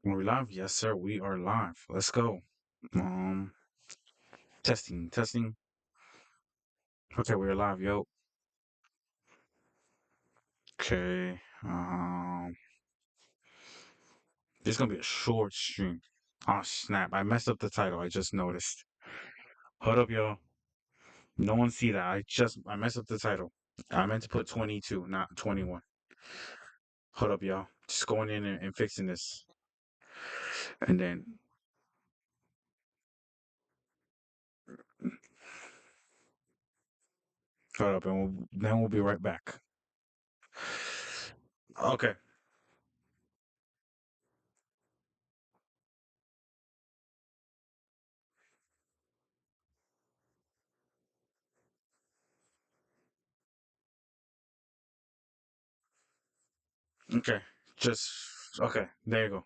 Are we live? Yes, sir. We are live. Let's go. Um, testing, testing. Okay, we're live, yo. Okay. This is gonna be a short stream. Oh snap! I messed up the title. I just noticed. Hold up, yo. No one see that. I messed up the title. I meant to put 22, not 21. Hold up, y'all. Just going in and fixing this, and then hold up, and then we'll be right back. Okay. Okay. Just okay. There you go.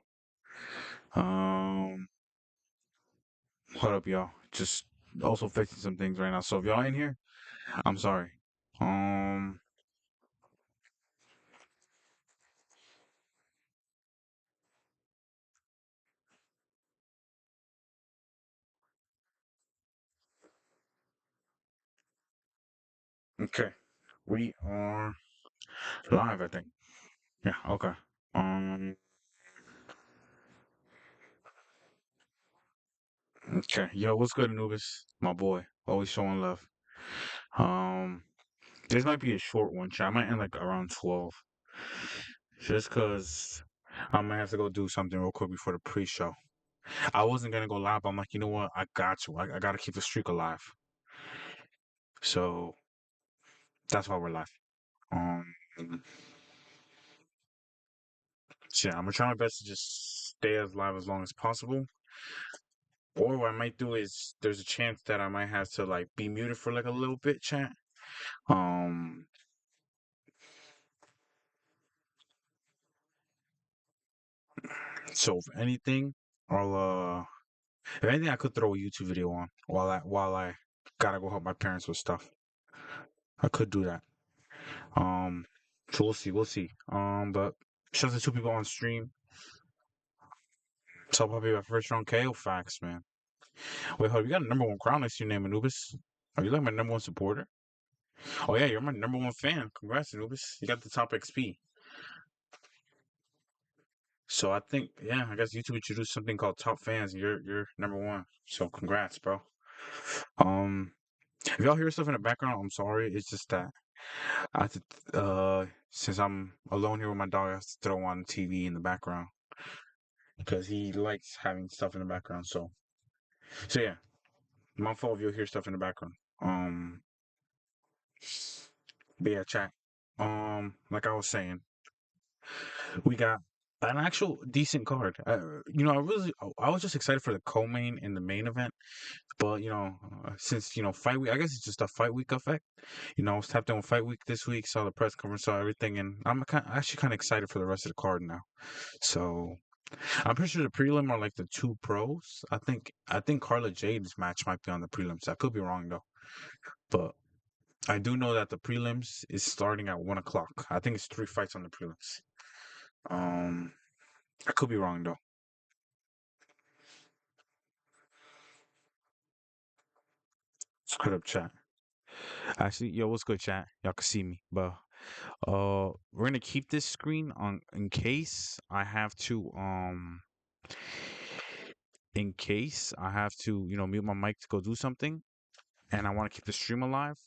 Hold up, y'all. Just also fixing some things right now. So if y'all in here, I'm sorry. Um, okay. We are live, I think. Yeah, okay. Um, okay. Yo, what's good, Anubis? My boy. Always showing love. Um, this might be a short one, chat. I might end like around 12. Just cause I might have to go do something real quick before the pre-show. I wasn't gonna go live. I'm like, you know what? I got you. I gotta keep the streak alive. So that's why we're live. Um, so yeah, I'm gonna try my best to just stay as live as long as possible. Or what I might do is there's a chance that I might have to like be muted for like a little bit, chat. Um, so if anything I could throw a YouTube video on while I gotta go help my parents with stuff. I could do that. Um, so we'll see. But shout out to two people on stream. Tell Papi about first round KO facts, man. Wait, hold, you got a number one crown next to your name, Anubis. Are you like my number one supporter? Oh yeah, you're my number one fan. Congrats, Anubis. You got the top XP. So I think, yeah, I guess YouTube introduced something called top fans, and you're number one. So congrats, bro. Um, if y'all hear stuff in the background, I'm sorry. It's just that I have to, since I'm alone here with my dog, I have to throw on the TV in the background because he likes having stuff in the background. So yeah, my fault if you'll hear stuff in the background. But yeah, chat. Like I was saying, we got an actual decent card. I was just excited for the co-main and the main event. But since fight week, I guess it's just a fight week effect. I was tapped in with fight week this week, saw the press conference, saw everything, and actually kind of excited for the rest of the card now. So I'm pretty sure the prelim are like the two pros. I think Carla Jade's match might be on the prelims. I could be wrong though, but I do know that the prelims is starting at 1 o'clock. I think it's three fights on the prelims. Um, I could be wrong though. Put up chat. Actually, yo, what's good, chat? Y'all can see me, but we're gonna keep this screen on in case I have to mute my mic to go do something, and I want to keep the stream alive.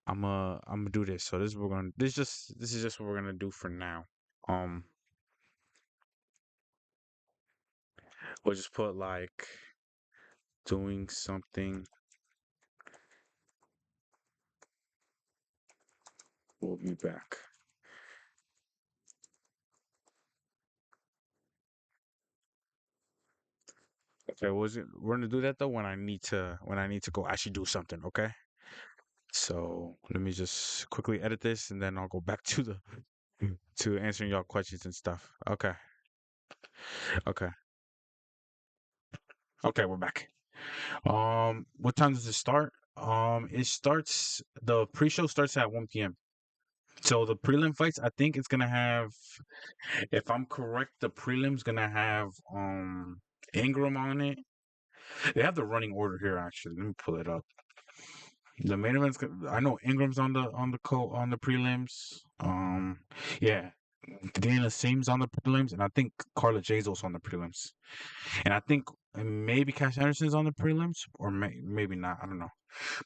I'm gonna do this. So this is just what we're gonna do for now. Um, we'll just put like doing something. We'll be back. Okay, we're gonna do that though when I need to go actually do something. Okay. So let me just quickly edit this and then I'll go back to the to answering y'all questions and stuff. Okay. Okay. Okay, we're back. What time does it start? The pre-show starts at 1 p.m. So the prelim fights, I think it's gonna have, if I'm correct, the prelim's gonna have Ingram on it. They have the running order here actually. Let me pull it up. The main event's I know Ingram's on the prelims. Yeah, Dana Sims on the prelims, and I think Carla Jezos on the prelims, and I think maybe Cash Anderson's on the prelims, or maybe not. I don't know.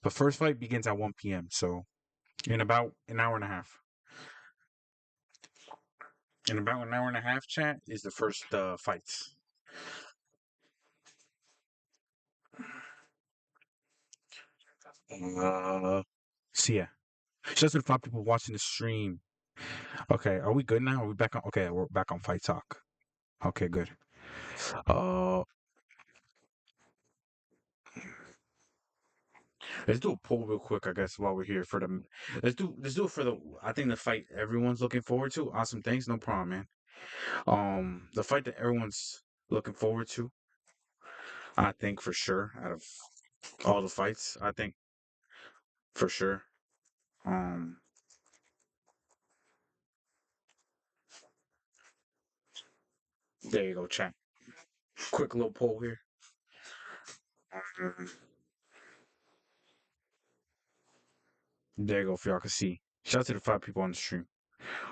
But first fight begins at 1 p.m. So in about an hour and a half. In about an hour and a half, chat is the first fights. So yeah, just to the 5 people watching the stream. Okay, are we good now? Are we back on? Okay, we're back on Fight Talk. Okay, good. Uh, let's do a poll real quick, I guess, while we're here for the. Let's do it for the. I think the fight everyone's looking forward to. Awesome, thanks, no problem, man. The fight that everyone's looking forward to, I think for sure, out of all the fights, I think for sure. Um, there you go, chat. Quick little poll here. Um, there you go, if y'all can see. Shout out to the 5 people on the stream,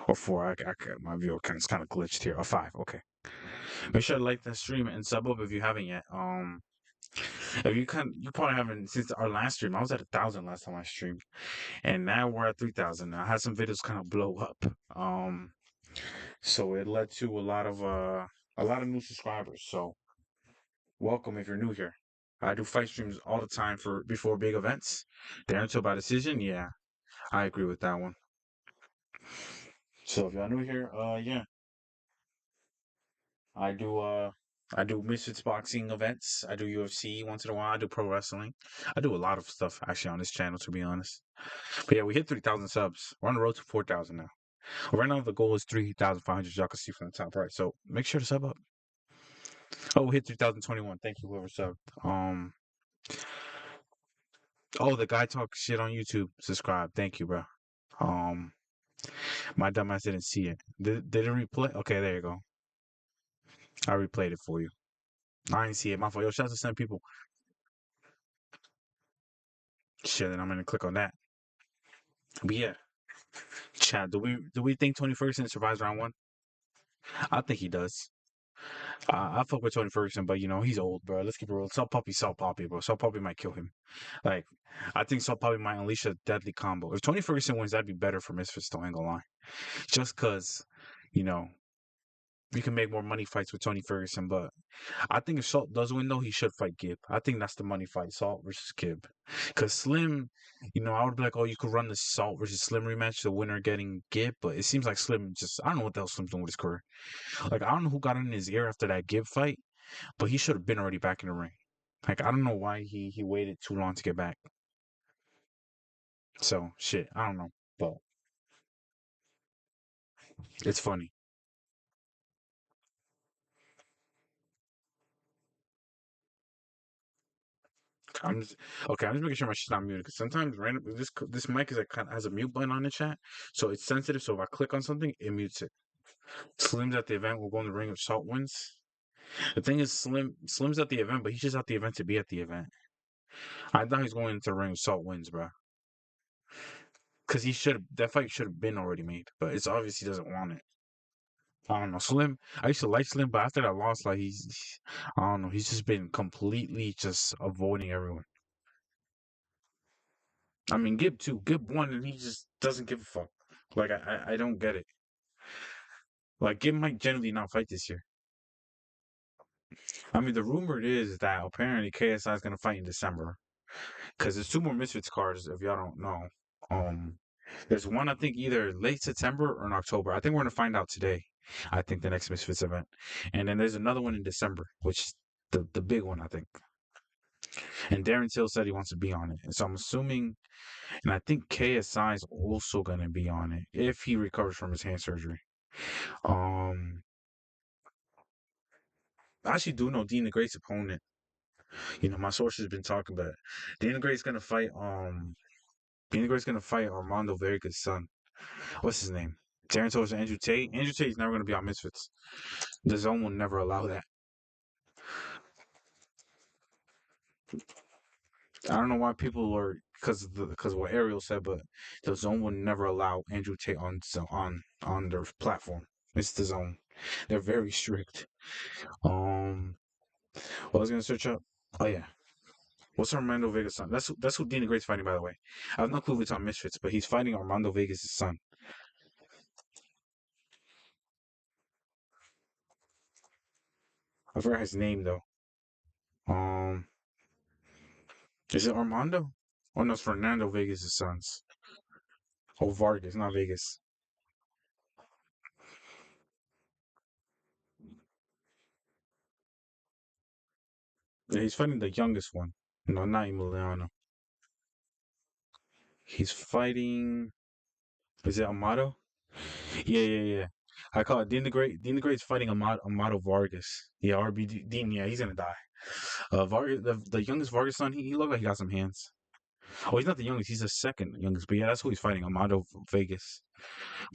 or four. My view account's kind of glitched here. Or five, okay. Make sure to like the stream and sub up if you haven't yet. If you probably haven't since our last stream. I was at 1,000 last time I streamed, and now we're at 3,000. I had some videos kind of blow up. So it led to a lot of new subscribers. So welcome if you're new here. I do fight streams all the time for before big events. There until by decision. Yeah, I agree with that one. So if y'all new here, yeah, I do I do Misfits boxing events. I do UFC once in a while. I do pro wrestling. I do a lot of stuff actually on this channel to be honest. But yeah, we hit 3,000 subs. We're on the road to 4,000 now. Right now the goal is 3,500. Y'all can see from the top right. So make sure to sub up. Oh, we hit 3,021. Thank you whoever subbed. Oh, the guy talks shit on YouTube. Subscribe. Thank you, bro. Um, my dumbass didn't see it. Did it replay? Okay, there you go. I replayed it for you. I didn't see it. My fault. Yo, shout out to some people. Shit, then I'm gonna click on that. But yeah, Chad, do we think Tony Ferguson survives round one? I think he does. I fuck with Tony Ferguson, but he's old, bro. Let's keep it real. Salt Poppy, bro. Salt Poppy might kill him. Like, I think Salt Poppy might unleash a deadly combo. If Tony Ferguson wins, that'd be better for Misfits. Don't ain't gonna lie. Just cause, you know, we can make more money fights with Tony Ferguson, but I think if Salt does win, though, he should fight Gibb. I think that's the money fight, Salt versus Gibb. Because Slim, I would be like, oh, you could run the Salt versus Slim rematch, the winner getting Gibb, but it seems like Slim just, I don't know what the hell Slim's doing with his career. Like, I don't know who got in his ear after that Gibb fight, but he should have been already back in the ring. Like, I don't know why he waited too long to get back. So, shit, I don't know, but it's funny. I'm just okay. I'm just making sure my shit's not muted because sometimes random this mic is like kind of has a mute button on the chat, so it's sensitive. So if I click on something, it mutes it. Slim's at the event. We'll go in the ring if Salt wins. The thing is, Slim's at the event, but he's just at the event to be at the event. I thought he's going into the ring if Salt wins, bro. Because that fight should have been already made, but it's obvious he doesn't want it. I don't know. Slim, I used to like Slim, but after that loss, like I don't know. He's just been completely just avoiding everyone. I mean, Gibb too. Gibb won, and he just doesn't give a fuck. Like I don't get it. Like Gibb might genuinely not fight this year. I mean, the rumor is that apparently KSI is gonna fight in December because there's two more Misfits cards. If y'all don't know, um, there's one I think either late September or in October. I think we're gonna find out today. I think the next Misfits event, and then there's another one in December, which is the big one I think. And Darren Till said he wants to be on it, and so I'm assuming, and I think KSI is also gonna be on it if he recovers from his hand surgery. Um, I actually do know Dean the Great's opponent. My sources have been talking about it. Dean the Great's gonna fight Dean the Great's gonna fight Armando Vega's son. What's his name? Terrence Owens and Andrew Tate. Andrew Tate's never gonna be on Misfits. The zone will never allow that. I don't know why people are because what Ariel said, but the zone will never allow Andrew Tate on their platform. It's the zone. They're very strict. What I was gonna search up. Oh yeah. What's Armando Vegas' son? That's who Dina Gray's fighting, by the way. I have no clue if it's on Misfits, but he's fighting Armando Vegas' son. I forgot his name though. Um, is it Armando? Oh no, it's Fernando Vegas' sons. Oh, Vargas, not Vegas. Yeah, he's fighting the youngest one. No, not Emiliano. He's fighting. Is it Amato? Yeah, yeah, yeah. I call it Dean the Great. Dean the Great's fighting Amato Vargas. Yeah, RBD Dean. Yeah, he's gonna die. Vargas, the youngest Vargas son. He looked like he got some hands. Oh, he's not the youngest. He's the second youngest. But yeah, that's who he's fighting. Amato Vegas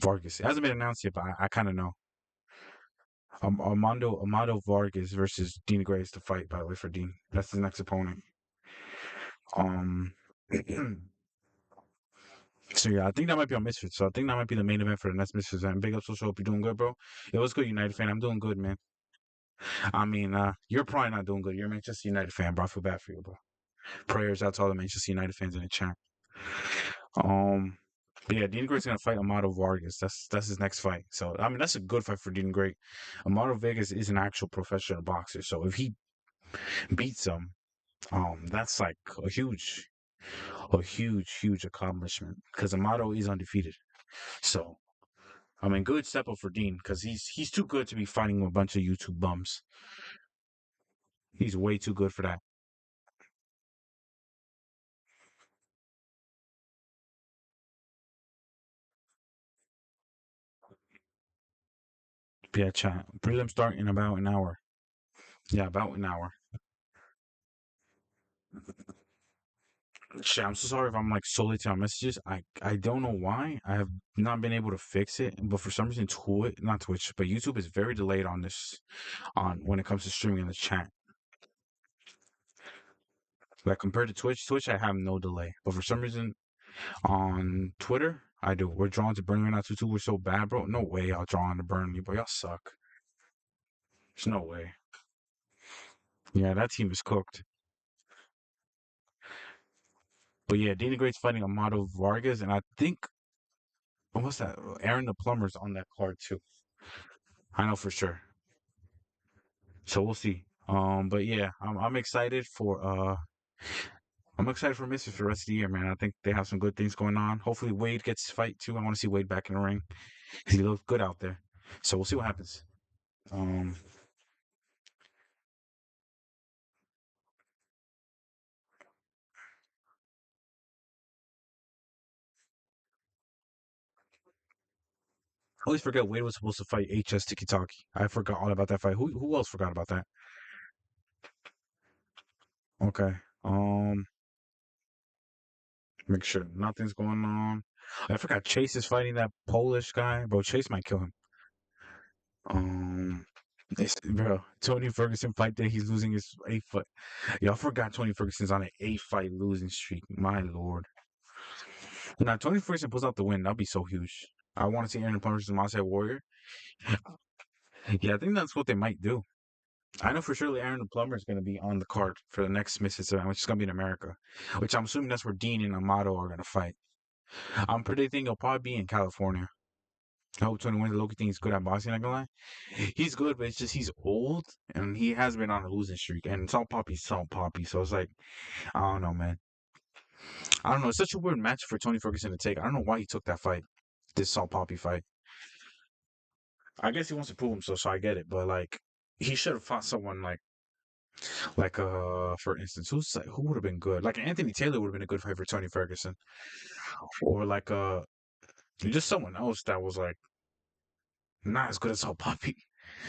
Vargas. It hasn't been announced yet, but I kind of know. Armando Amato Vargas versus Dean Gray is the fight. By the way, for Dean, that's his next opponent. Um. So yeah, I think that might be on Misfits. So I think that might be the main event for the next Misfits event. Big up, social. Hope you're doing good, bro. It was good, United fan. I'm doing good, man. I mean, you're probably not doing good. You're a Manchester United fan, bro. I feel bad for you, bro. Prayers out to all the Manchester United fans in the chat. Um, but yeah, Dean Gray's gonna fight Amato Vargas. That's his next fight. So I mean, that's a good fight for Dean Gray. Amato Vegas is an actual professional boxer. So if he beats him, that's like a huge accomplishment because Amato is undefeated. So I mean, good step up for Dean because he's too good to be fighting a bunch of YouTube bums. He's way too good for that. Yeah, chat. Prelim start in about an hour. Yeah, about an hour. Shit, I'm so sorry if I'm like so late to our messages. I don't know why. I have not been able to fix it, but for some reason, not Twitch, but YouTube is very delayed on this, on when it comes to streaming in the chat. Like compared to Twitch, I have no delay, but for some reason on Twitter, I do. We're drawn to Burnley now too. We're so bad, bro. No way I'll draw on to Burnley, but y'all suck. There's no way. Yeah, that team is cooked. But yeah, Dana Grate's fighting Amato Vargas, and I think what's that? Aaron the Plumber's on that card too. I know for sure. So we'll see. But yeah, I'm excited for Misfits for the rest of the year, man. I think they have some good things going on. Hopefully Wade gets his fight too. I want to see Wade back in the ring because he looks good out there. So we'll see what happens. Um, I always forget Wade was supposed to fight HS Tikitaki. I forgot all about that fight. Who else forgot about that? Okay. Make sure nothing's going on. I forgot Chase is fighting that Polish guy. Bro, Chase might kill him. Um, bro, Tony Ferguson fight day. He's losing his 8 fight. Y'all forgot Tony Ferguson's on an 8 fight losing streak. My lord. Now, Tony Ferguson pulls out the win. That'd be so huge. I want to see Aaron Plum versus Masai Warrior. Yeah, I think that's what they might do. I know for sure Aaron the Plumber is going to be on the card for the next Misfits event, which is going to be in America. Which I'm assuming that's where Dean and Amato are going to fight. I'm predicting he'll probably be in California. I hope Tony wins. Loki thinks he's good at boxing. Not gonna lie, he's good, but it's just he's old and he has been on a losing streak. And Salt Poppy's Salt Poppy, so it's like I don't know, man. I don't know. It's such a weird match for Tony Ferguson to take. I don't know why he took that fight, this Salt Poppy fight. I guess he wants to prove himself, so I get it. But like, he should have fought someone for instance, who would have been good? Like Anthony Taylor would have been a good fight for Tony Ferguson, or like just someone else that was like not as good as Salt Poppy,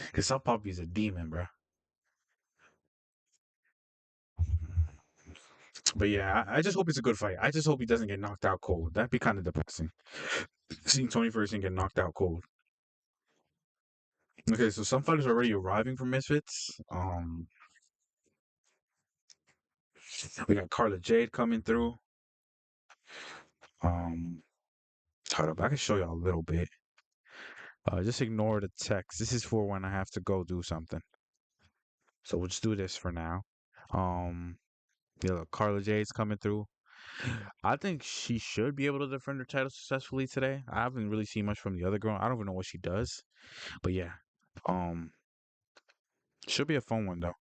because Salt Poppy is a demon, bro. But yeah, I just hope it's a good fight. I just hope he doesn't get knocked out cold. That'd be kind of depressing. Seeing Tony Ferguson get knocked out cold. Okay, so some fighters are already arriving from Misfits. We got Carla Jade coming through. Um, hold up, I can show y'all a little bit. Just ignore the text. This is for when I have to go do something. So we'll just do this for now. Um, yeah, look, Carla Jade's coming through. I think she should be able to defend her title successfully today. I haven't really seen much from the other girl. I don't even know what she does, but yeah, um, should be a fun one though.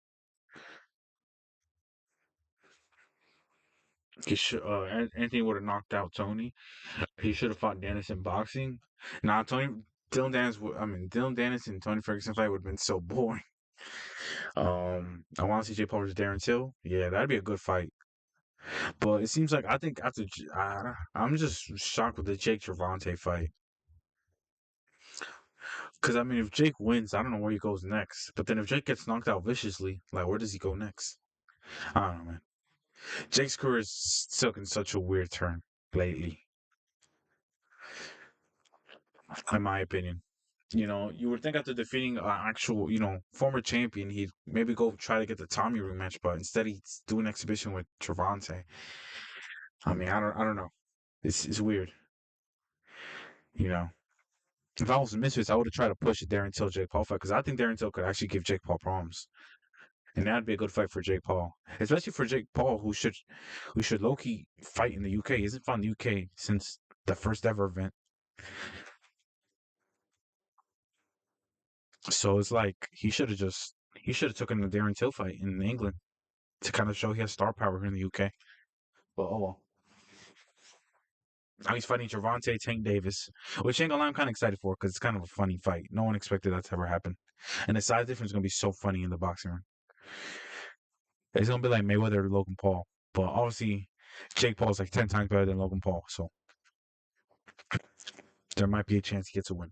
He should. Anthony would have knocked out Tony. He should have fought Dennis in boxing. Nah, Dylan Dennis. Dylan Dennis and Tony Ferguson fight would have been so boring. I want to see Jay Paul versus Darren Till. Yeah, that'd be a good fight. But it seems like I think I'm just shocked with the Jake Travante fight. Because I mean, if Jake wins, I don't know where he goes next. But then if Jake gets knocked out viciously, like where does he go next? I don't know, man. Jake's career is taken such a weird turn lately, in my opinion. You would think after defeating an actual, former champion, he'd maybe go try to get the Tommy rematch, but instead he's doing an exhibition with Travante. I mean, I don't know. It's weird, you know. If I was the Misfits, I would have tried to push Darren Till Jake Paul fight because I think Darren Till could actually give Jake Paul problems, and that'd be a good fight for Jake Paul, especially for Jake Paul, who should low key fight in the UK. He hasn't fought in the UK since the first ever event, so it's like he should have taken the Darren Till fight in England to kind of show he has star power here in the UK. But oh well. Now he's fighting Gervonta Tank Davis, which ain't gonna lie, I'm kind of excited for because it's kind of a funny fight. No one expected that to ever happen, and the size difference is gonna be so funny in the boxing ring. It's gonna be like Mayweather or Logan Paul, but obviously Jake Paul's like 10 times better than Logan Paul, so there might be a chance he gets a win.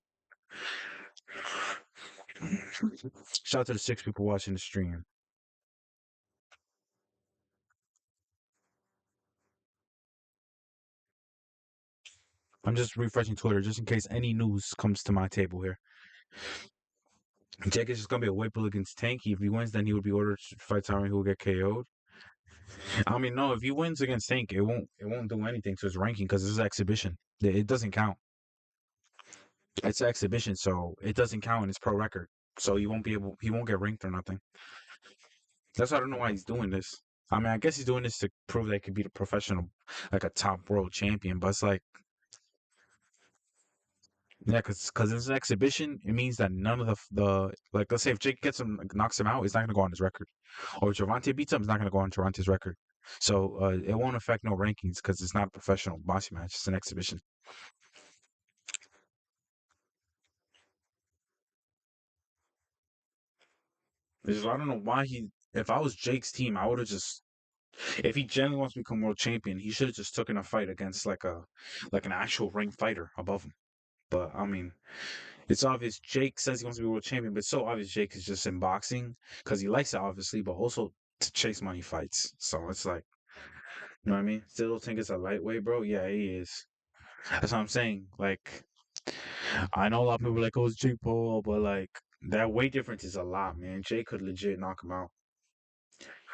Shout out to the 6 people watching the stream. I'm just refreshing Twitter just in case any news comes to my table here. Jake is just gonna be a weight bill against Tank. If he wins, then he would be ordered to fight Tommy, who will get KO'd. I mean, no, if he wins against Tank, it won't do anything to his ranking because it's an exhibition. It doesn't count. It's an exhibition, so it doesn't count in his pro record. So he won't get ranked or nothing. That's why I don't know why he's doing this. I mean, I guess he's doing this to prove that he could be the professional, like a top world champion. But it's like, yeah, because it's an exhibition. It means that none of the like, let's say if Jake gets him, like, knocks him out, it's not gonna go on his record. Or if Gervonta beats him, it's not gonna go on Gervonta's record. So it won't affect no rankings because it's not a professional boxing match. It's an exhibition. I don't know why he. If I was Jake's team, I would have just. If he genuinely wants to become world champion, he should have just taken a fight against like an actual ring fighter above him. But I mean, it's obvious Jake says he wants to be world champion, but it's so obvious Jake is just in boxing because he likes it, obviously, but also to chase money fights. So it's like, you know what I mean? Still think it's a lightweight, bro. Yeah, he is. That's what I'm saying. Like, I know a lot of people are like, oh, it's Jake Paul, but like that weight difference is a lot, man. Jake could legit knock him out.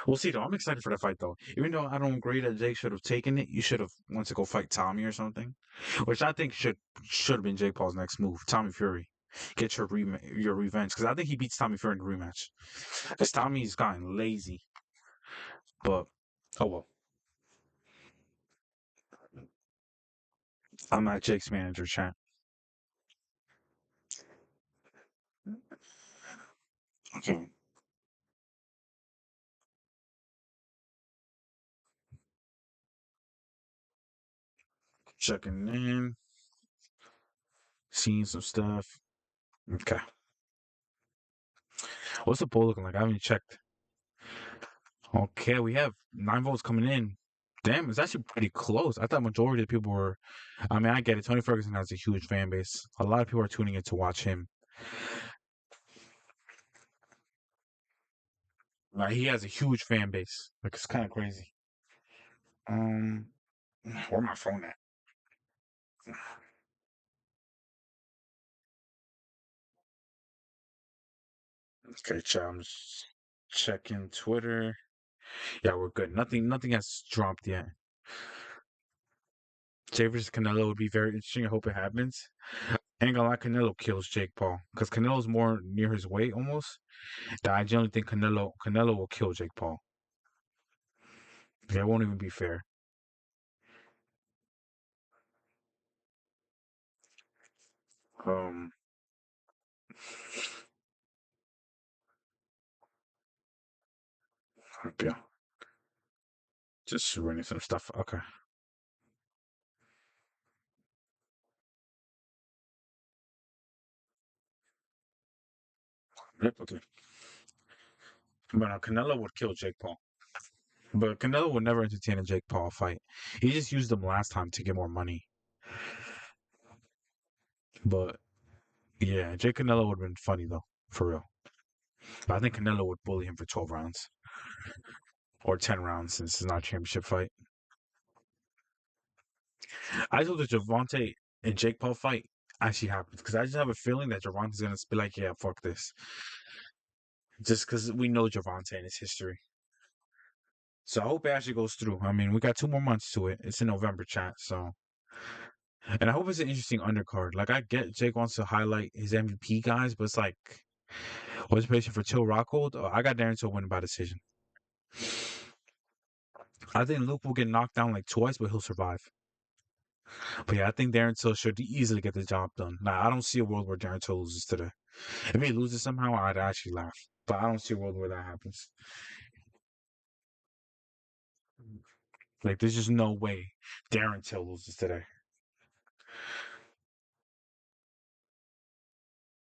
We'll see though. I'm excited for that fight though. Even though I don't agree that Jake should have taken it, you should have went to go fight Tommy or something, which I think should have been Jake Paul's next move. Tommy Fury, get your revenge because I think he beats Tommy Fury in the rematch. Because Tommy's gotten lazy, but oh well. I'm not Jake's manager, chat. Okay, checking in, seeing some stuff. Okay, what's the poll looking like? I haven't checked. Okay, we have 9 votes coming in. Damn, it's actually pretty close. I thought majority of the people were. I mean, I get it. Tony Ferguson has a huge fan base. A lot of people are tuning in to watch him. Like he has a huge fan base. Like it's kind of crazy. Um, where my phone at? Okay, chat. I'm just checking Twitter. Yeah, we're good. Nothing has dropped yet. Jay versus Canelo would be very interesting. I hope it happens. Ain't gonna lie, Canelo kills Jake Paul because Canelo's more near his weight almost. That I generally think Canelo will kill Jake Paul. That won't even be fair. Um, yeah, just running some stuff. Okay, yep, okay. But Canelo would kill Jake Paul. But Canelo would never entertain a Jake Paul fight. He just used them last time to get more money. But yeah, Jake Canelo would have been funny though, for real. But I think Canelo would bully him for 12 rounds or 10 rounds since it's not a championship fight. I just hope the Javante and Jake Paul fight actually happens because I just have a feeling that Javante's gonna be like, yeah, fuck this, just because we know Javante and his history. So I hope it actually goes through. I mean, we got 2 more months to it. It's in November, chat. So, and I hope it's an interesting undercard. Like, I get Jake wants to highlight his MVP guys, but it's like, what's patient for Till Rockhold? I got Darren Till winning by decision. I think Luke will get knocked down like twice, but he'll survive. But yeah, I think Darren Till should easily get the job done. Now, I don't see a world where Darren Till loses today. If he loses somehow, I'd actually laugh. But I don't see a world where that happens. Like, there's just no way Darren Till loses today.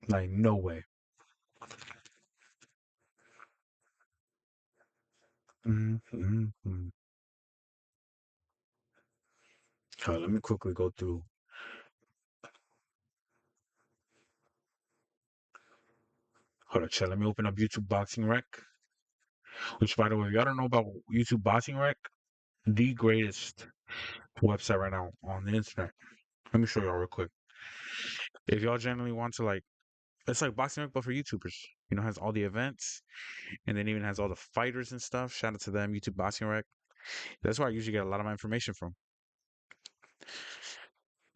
Like, no way. Mm-hmm. Let me quickly go through. Hold on, chat. Let me open up YouTube Boxing Rec. Which, by the way, if y'all don't know about YouTube Boxing Rec, the greatest website right now on the internet. Let me show y'all real quick. If y'all generally want to like, it's like Boxing Rec, but for YouTubers. You know, has all the events, and then even has all the fighters and stuff. Shout out to them, YouTube Boxing Rec. That's where I usually get a lot of my information from.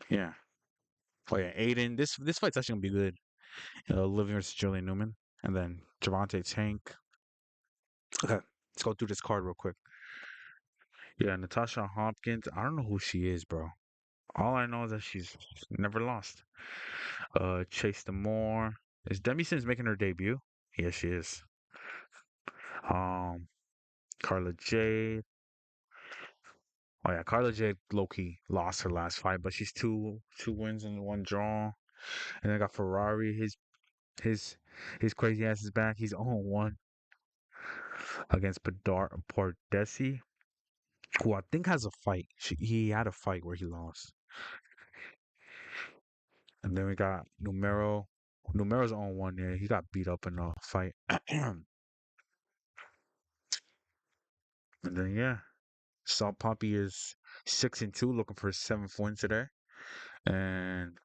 Yeah. Oh yeah, Aiden. This fight's actually gonna be good. Living versus Julian Newman, and then Javante Tank. Okay, let's go through this card real quick. Yeah, Natasha Hopkins. I don't know who she is, bro. All I know is that she's never lost. Chase the Moore. Is Demi Sims making her debut? Yes, she is. Um, Carla Jade. Oh yeah, Carla Jade low key lost her last fight, but she's two wins and one draw. And then I got Ferrari. His his crazy ass is back. He's 0-1 against Pardesi, who I think has a fight. He had a fight where he lost. And then we got Numero. Numero's on one there. He got beat up in a fight. And then yeah, Salt Papi is 6-2, looking for his seventh win today, and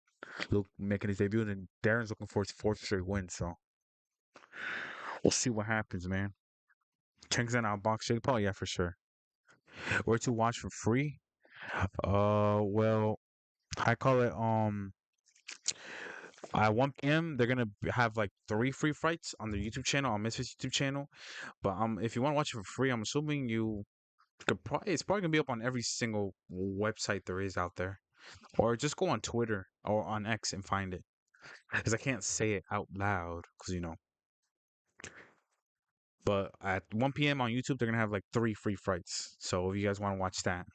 look making his debut. And then Darren's looking for his fourth straight win. So we'll see what happens, man. Cheng's in outbox Jake Paul, yeah, for sure. Where to watch for free? Well, I call it at 1 p.m. they're gonna have like 3 free fights on the YouTube channel, on Misfits YouTube channel. But if you want to watch it for free, I'm assuming you could probably it's probably gonna be up on every single website there is out there, or just go on Twitter or on X and find it. Because I can't say it out loud, because you know. But at 1 p.m. on YouTube, they're gonna have like 3 free fights. So if you guys want to watch that,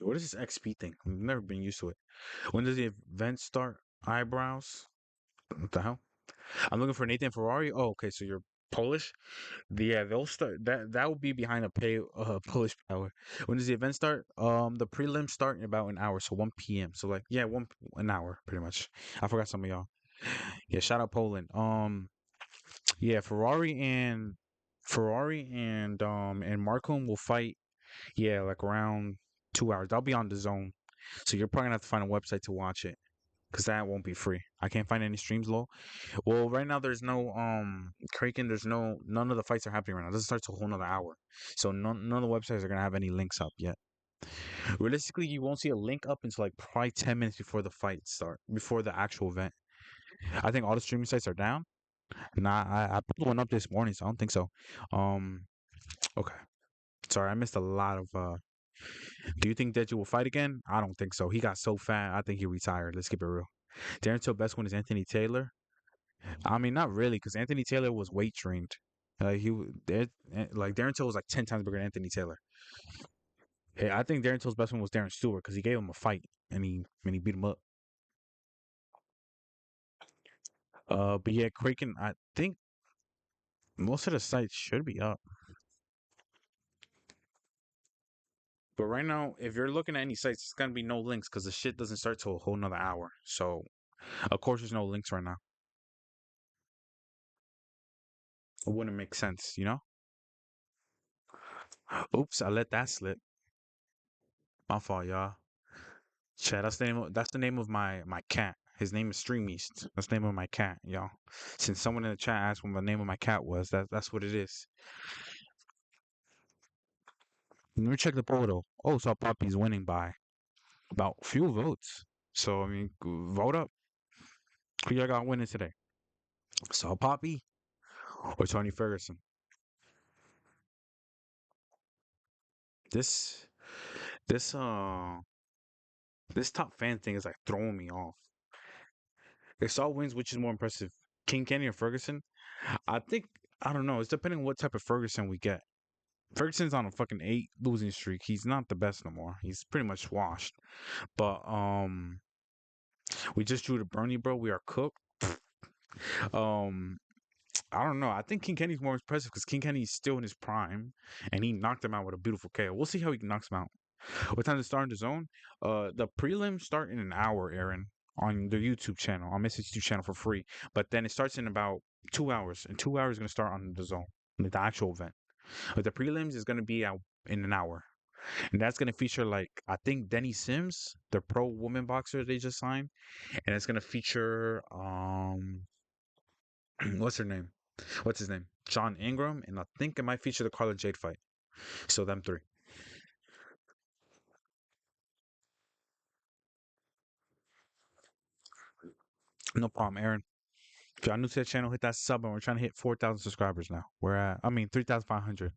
what is this XP thing? I've never been used to it. When does the event start? Eyebrows? What the hell? I'm looking for Nathan Ferrari. Oh, okay. So you're Polish. Yeah, they'll start that will be behind a pay Polish power. When does the event start? The prelims start in about an hour, so 1 p.m. So like yeah, an hour pretty much. I forgot some of y'all. Yeah, shout out Poland. Yeah, Ferrari and Markham will fight. Yeah, like around 2 hours. I'll be on the zone, so you're probably gonna have to find a website to watch it because that won't be free. I can't find any streams low. Well, right now there's no Kraken. There's none of the fights are happening right now. This starts a whole nother hour, so none of the websites are gonna have any links up yet. Realistically, you won't see a link up until like probably 10 minutes before the fight start, before the actual event. I think all the streaming sites are down. Nah, I put one up this morning, so I don't think so. Um, okay. Sorry, I missed a lot of. Do you think Deji will fight again? I don't think so. He got so fat. I think he retired. Let's keep it real. Darren Till best one is Anthony Taylor. I mean, not really, because Anthony Taylor was weight trained. Like Darren Till was like 10 times bigger than Anthony Taylor. Hey, I think Darren Till's best one was Darren Stewart because he gave him a fight and he beat him up. But yeah, Kraken. I think most of the sites should be up. But right now, if you're looking at any sites, it's gonna be no links because the shit doesn't start till a whole nother hour. So of course there's no links right now. It wouldn't make sense, you know? Oops, I let that slip. My fault, y'all. Chad, that's the name of my cat. His name is Stream East. That's the name of my cat, y'all. Since someone in the chat asked what the name of my cat was, that's what it is. Let me check the poll though. Oh, so Papi's winning by about few votes. So I mean, vote up. Who y'all got winning today? Saul Papi or Tony Ferguson? This this this top fan thing is like throwing me off. If Saul wins, which is more impressive, King Kenny or Ferguson? I think I don't know. It's depending on what type of Ferguson we get. Ferguson's on a fucking 8 losing streak. He's not the best no more. He's pretty much washed. But we just drew to Bernie, bro. We are cooked. Um, I don't know. I think King Kenny's more impressive because King Kenny's still in his prime, and he knocked him out with a beautiful KO. We'll see how he knocks him out. What time to start in the zone? The prelims start in an hour, Aaron, on the YouTube channel, on Misfits YouTube channel for free. But then it starts in about 2 hours. And 2 hours is gonna start on the zone, the actual event. But the prelims is gonna be out in an hour. And that's gonna feature like I think Denny Sims, the pro woman boxer they just signed. And it's gonna feature what's her name? What's his name? John Ingram, and I think it might feature the Carla Jade fight. So them three. No problem, Aaron. If y'all new to the channel, hit that sub, and we're trying to hit 4,000 subscribers now. We're at, I mean, 3,500.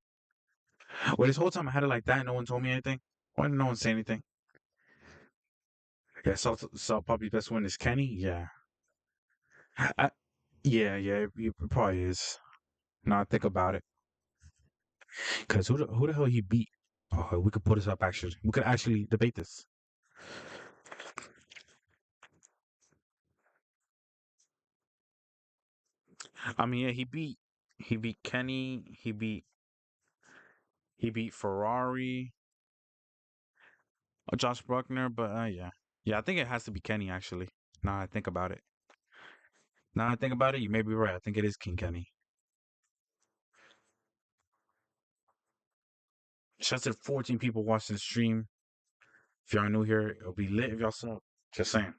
Well, this whole time I had it like that, and no one told me anything. Why didn't no one say anything? Yeah, so probably best one is Kenny. Yeah, I, yeah, it probably is. Now I think about it, because who the hell he beat? Oh, we could put this up actually. We could actually debate this. I mean, yeah, he beat Kenny. He beat Ferrari, Josh Bruckner, but yeah, I think it has to be Kenny actually. Now I think about it. Now I think about it, you may be right. I think it is King Kenny. Shout out to the 14 people watching the stream. If y'all new here, it'll be lit if y'all sub. Just saying,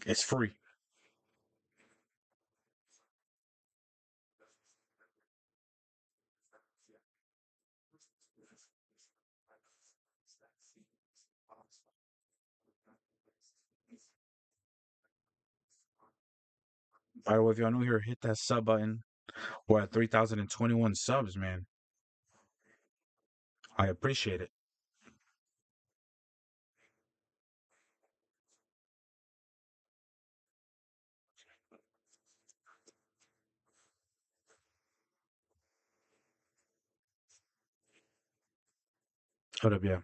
it's free. By the way, if y'all new here, hit that sub button. We're at 3,021 subs, man. I appreciate it. Hold up, yeah.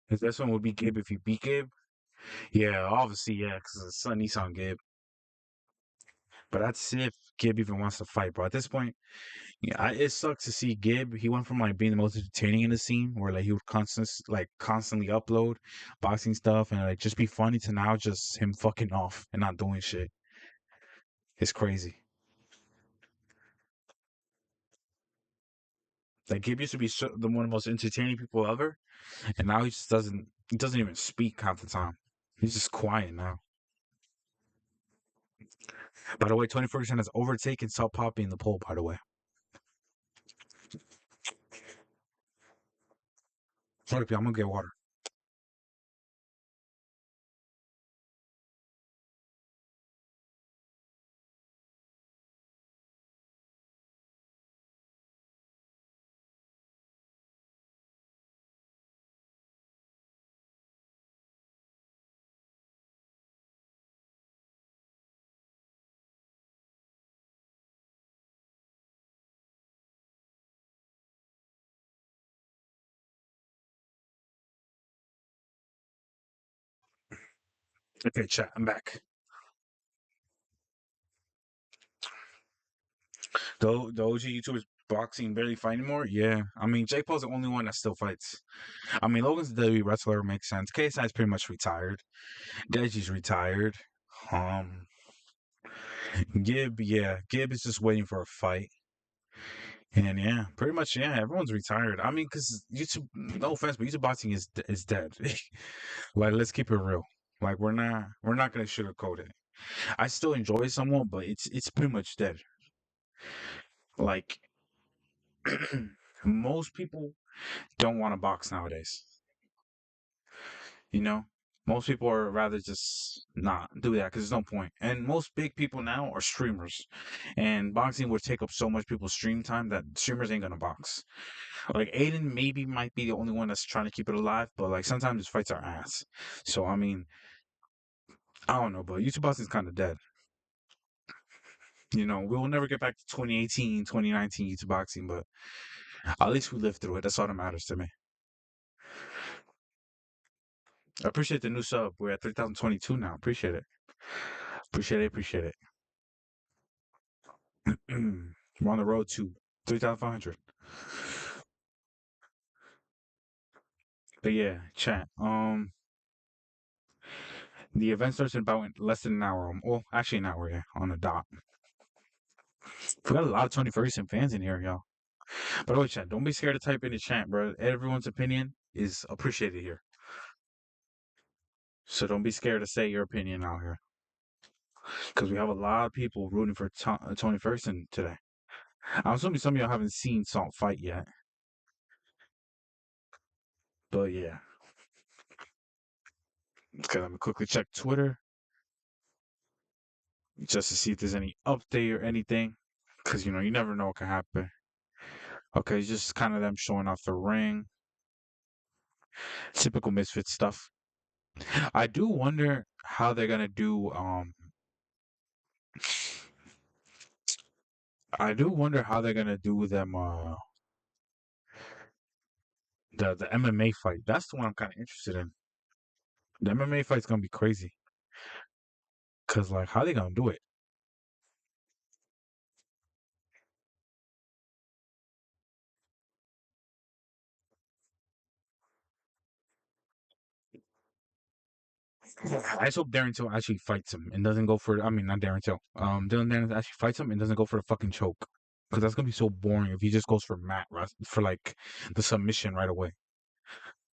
If this one would be Gabe if you beat Gabe. Yeah, obviously, yeah, because it's son Nissan Gabe. But that's if Gib even wants to fight, bro. At this point, yeah, it sucks to see Gib. He went from like being the most entertaining in the scene, where like he would constantly upload boxing stuff and like just be funny, to now just him fucking off and not doing shit. It's crazy. Like Gib used to be the one of the most entertaining people ever, and now he just doesn't. He doesn't even speak half the time. He's just quiet now. By the way, Tony Ferguson has overtaken Salt Papi in the poll. By the way, sorry, I'm gonna get water. Okay, chat. I'm back. The OG YouTubers boxing barely fight anymore. Yeah, I mean Jake Paul's the only one that still fights. I mean Logan's the WWE wrestler, makes sense. KSI's pretty much retired. Deji's retired. Um, Gib, yeah, Gib is just waiting for a fight. And yeah, pretty much, yeah, everyone's retired. I mean, because YouTube, no offense, but YouTube boxing is dead. Like, let's keep it real. Like, we're not gonna sugarcoat it. I still enjoy it somewhat, but it's pretty much dead. Like, most people don't want to box nowadays. You know, most people are rather just not do that because there's no point. And most big people now are streamers, and boxing would take up so much people's stream time that streamers ain't gonna box. Like Aiden maybe might be the only one that's trying to keep it alive, but like sometimes his fights are ass. So I mean, I don't know, but YouTube boxing's kind of dead. We will never get back to 2018, 2019 YouTube boxing, but at least we lived through it. That's all that matters to me. I appreciate the new sub. We're at 3,022 now. Appreciate it. Appreciate it. Appreciate it. We're on the road to 3,500. But yeah, chat. The event starts in about less than an hour. Well, actually an hour, yeah, on the dot. We got a lot of Tony Ferguson fans in here, y'all. By the way, chat, don't be scared to type in the chat, bro. Everyone's opinion is appreciated here. So don't be scared to say your opinion out here. Because we have a lot of people rooting for Tony Ferguson today. I'm assuming some of y'all haven't seen Salt fight yet. But yeah. Okay, let me quickly check Twitter just to see if there's any update or anything. Because, you never know what can happen. Okay, it's just kind of them showing off the ring. Typical Misfit stuff. I do wonder how they're gonna do. I do wonder how they're gonna do them. The MMA fight. That's the one I'm kind of interested in. The MMA fight's gonna be crazy. Cause like, how they gonna do it? I just hope Darren Till actually fights him and doesn't go for. I mean, not Darren Till. Dylan Dennis actually fights him and doesn't go for the fucking choke. Cause that's gonna be so boring if he just goes for for like the submission right away.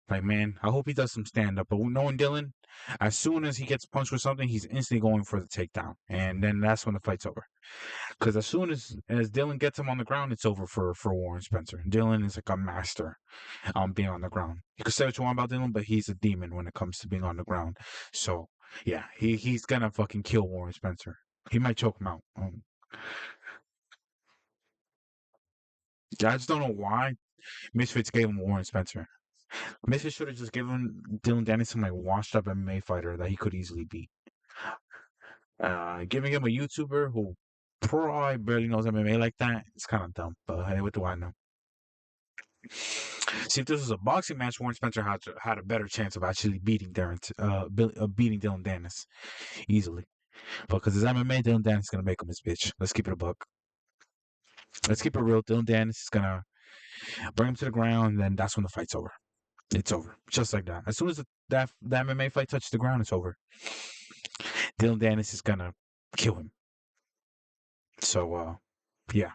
Like, man, I hope he does some stand up. But knowing Dylan, as soon as he gets punched with something, he's instantly going for the takedown, and then that's when the fight's over. Because as soon as Dylan gets him on the ground, it's over for Warren Spencer. Dylan is like a master being on the ground. You can say what you want about Dylan, but he's a demon when it comes to being on the ground. So yeah, he's gonna fucking kill Warren Spencer. He might choke him out. I just don't know why Misfits gave him Warren Spencer. Misfits should have just given Dylan Dennis some like washed up MMA fighter that he could easily beat. Giving him a YouTuber who probably barely knows MMA like that, it's kind of dumb. But hey, what do I know? See, if this was a boxing match, Warren Spencer had a better chance of actually beating beating Dylan Dennis easily. But because it's MMA, Dylan Dennis is gonna make him his bitch. Let's keep it a buck. Let's keep it real. Dylan Dennis is gonna bring him to the ground, and then that's when the fight's over. It's over, just like that. As soon as that MMA fight touches the ground, it's over. Dylan Dennis is gonna kill him. So, yeah.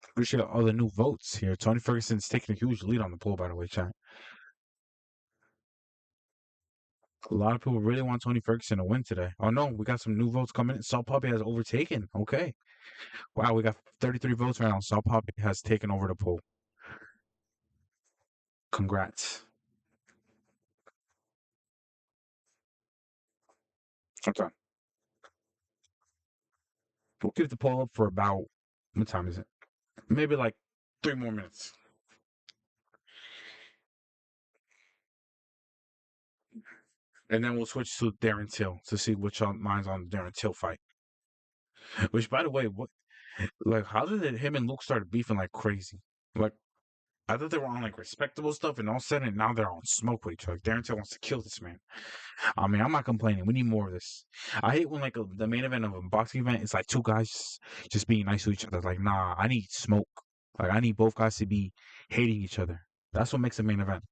Appreciate all the new votes here. Tony Ferguson's taking a huge lead on the poll, by the way, chat. A lot of people really want Tony Ferguson to win today. Oh no, we got some new votes coming in. Salt Papi has overtaken. Okay. Wow, we got 33 votes right now. Salt Papi has taken over the poll. Congrats. Okay. We'll keep the poll up for about, what time is it? Maybe like 3 more minutes. And then we'll switch to Darren Till to see which mine's on the Darren Till fight. Which, by the way, what like how did him and Luke start beefing like crazy? Like I thought they were on like respectable stuff, and all of a sudden now they're on smoke with each other. Darren Till wants to kill this man. I mean, I'm not complaining. We need more of this. I hate when like the main event of a boxing event is like two guys just being nice to each other. Like, nah, I need smoke. Like, I need both guys to be hating each other. That's what makes a main event.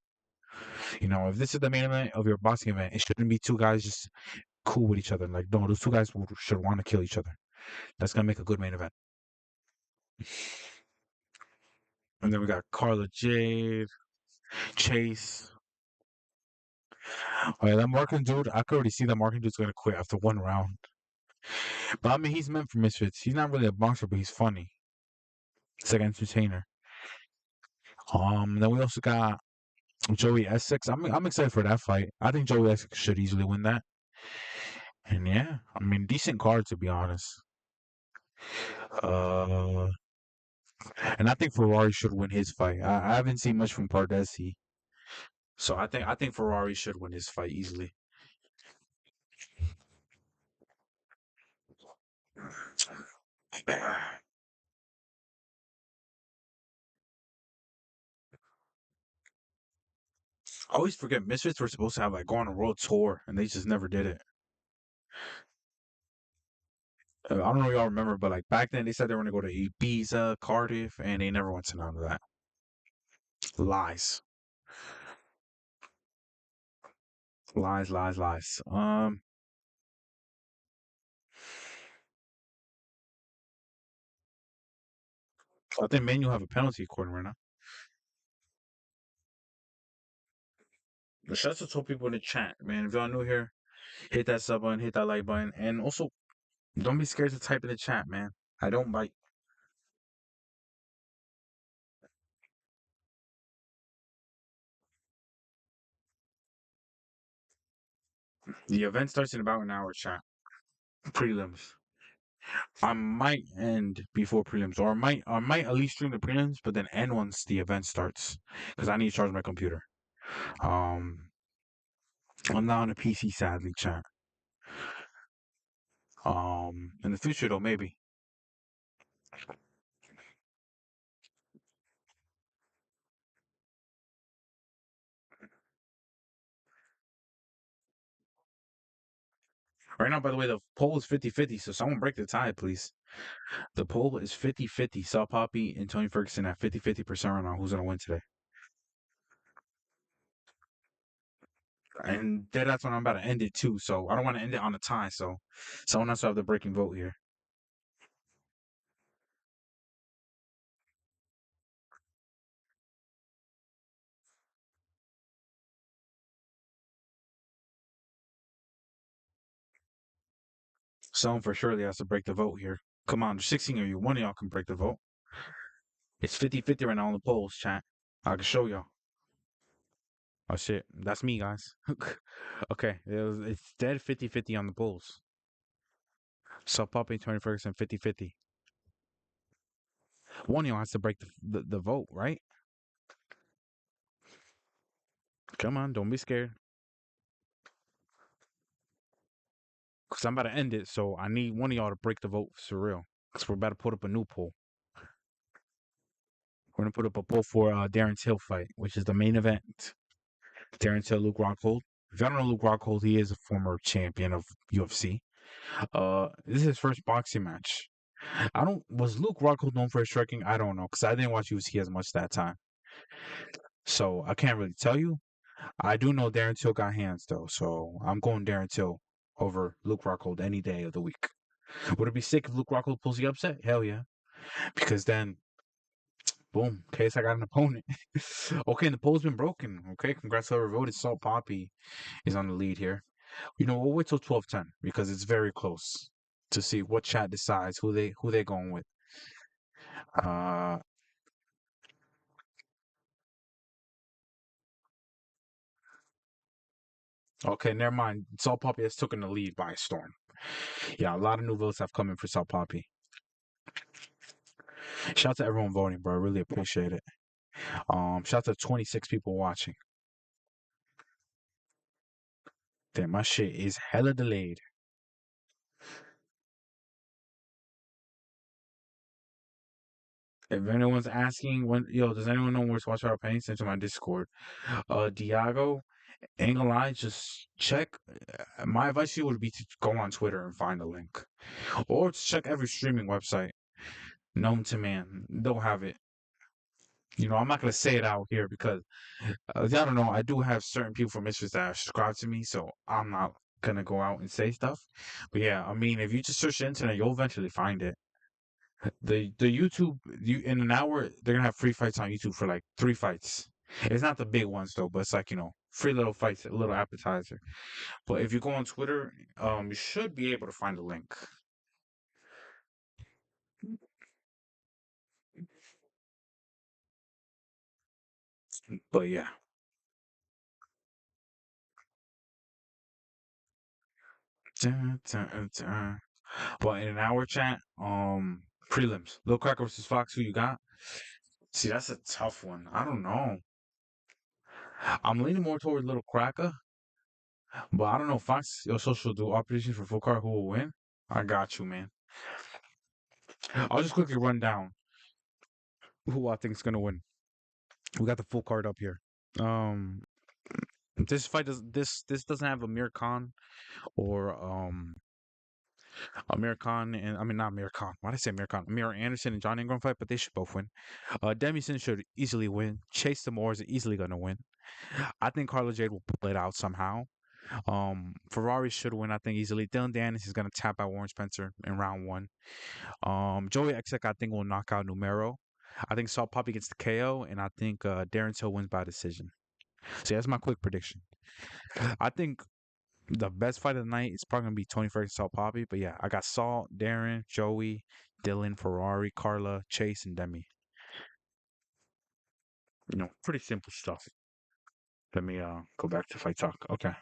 You know, if this is the main event of your boxing event, it shouldn't be two guys just cool with each other. Like, no, those two guys should want to kill each other. That's gonna make a good main event. And then we got Carla Jade, Chase. Oh yeah, that Markin dude, I could already see that Markin dude's gonna quit after one round. But I mean, he's meant for Misfits. He's not really a boxer, but he's funny. He's like an entertainer. Then we also got Joey Essex. I'm excited for that fight. I think Joey Essex should easily win that. And yeah, I mean, decent card to be honest. Uh, and I think Ferrari should win his fight. I haven't seen much from Pardesi, so I think Ferrari should win his fight easily. I always forget Misfits were supposed to have like go on a world tour, and they just never did it. I don't know if y'all remember, but like back then they said they were gonna go to Ibiza, Cardiff, and they never went to none of that. Lies, lies, lies, lies. I think Manu have a penalty according right now. But shout out to all people in the chat, man. If y'all new here, hit that sub button, hit that like button, and also don't be scared to type in the chat, man. I don't bite. The event starts in about an hour, chat. Prelims. I might end before prelims, or I might at least stream the prelims, but then end once the event starts, because I need to charge my computer. Um, I'm not on a PC, sadly, chat. In the future though, maybe. Right now, by the way, the poll is 50-50, so someone break the tie, please. The poll is 50-50. Sal Papi and Tony Ferguson at 50-50% right now. Who's gonna win today? And that's when I'm about to end it too. So I don't want to end it on a tie. So someone else will have the breaking vote here. Someone for surely has to break the vote here. Come on, there's 16 of you. One of y'all can break the vote. It's 50-50 right now on the polls, chat. I can show y'all. Oh shit, that's me, guys. Okay, it's dead 50-50 on the polls. So Poppy, Tony Ferguson, 50-50. One of y'all has to break the vote, right? Come on, don't be scared. Because I'm about to end it, so I need one of y'all to break the vote for real. Because we're about to put up a new poll. We're gonna put up a poll for Darren Till fight, which is the main event. Darren Till, Luke Rockhold. If you don't know Luke Rockhold, he is a former champion of UFC. This is his first boxing match. I don't was Luke Rockhold known for his striking? I don't know because I didn't watch UFC as much that time, so I can't really tell you. I do know Darren Till got hands though, so I'm going Darren Till over Luke Rockhold any day of the week. Would it be sick if Luke Rockhold pulls the upset? Hell yeah, because then boom, case I got an opponent. Okay, and the poll's been broken. Okay, congrats to whoever voted. Salt Poppy is on the lead here. You know, we'll wait till 12:10 because it's very close to see what chat decides who they going with. Uh, okay, never mind. Salt Poppy has taken the lead by storm. Yeah, a lot of new votes have come in for Salt Poppy. Shout out to everyone voting, bro. I really appreciate it. Shout out to 26 people watching. Damn, my shit is hella delayed. If anyone's asking when, yo, does anyone know where's Watch Our Pain? Send to my Discord. Diago, ain't gonna lie, just check. My advice to you would be to go on Twitter and find a link, or to check every streaming website known to man. They'll have it. You know, I'm not gonna say it out here because I don't know. I do have certain people from Misfits that are subscribed to me, so I'm not gonna go out and say stuff. But yeah, I mean, if you just search the internet, you'll eventually find it. The YouTube in an hour they're gonna have free fights on YouTube for like 3 fights. It's not the big ones though, but it's like free little fights, a little appetizer. But if you go on Twitter, you should be able to find a link. But yeah, dun, dun, dun. But in an hour chat, prelims, Lil Cracker versus Fox. Who you got? See, that's a tough one. I don't know. I'm leaning more toward Little Cracker, but I don't know. Fox, your social do opposition for full card. Who will win? I got you, man. I'll just quickly run down who I think is gonna win. We got the full card up here. Um, this fight does this doesn't have Amir Khan or Amir Khan and I mean not Amir Khan. Why did I say Amir Khan? Amir Anderson and John Ingram fight, but they should both win. Demison should easily win. Chase Demore is easily gonna win. I think Carla Jade will pull it out somehow. Ferrari should win, I think, easily. Dylan Dennis is gonna tap out Warren Spencer in round one. Joey Exek, I think, will knock out Numero. I think Salt Poppy gets the KO, and I think Darren Till wins by decision. So that's my quick prediction. I think the best fight of the night is probably gonna be Tony Ferguson, Salt Poppy. But yeah, I got Salt, Darren, Joey, Dylan, Ferrari, Carla, Chase, and Demi. Pretty simple stuff. Let me go back to fight talk. Okay.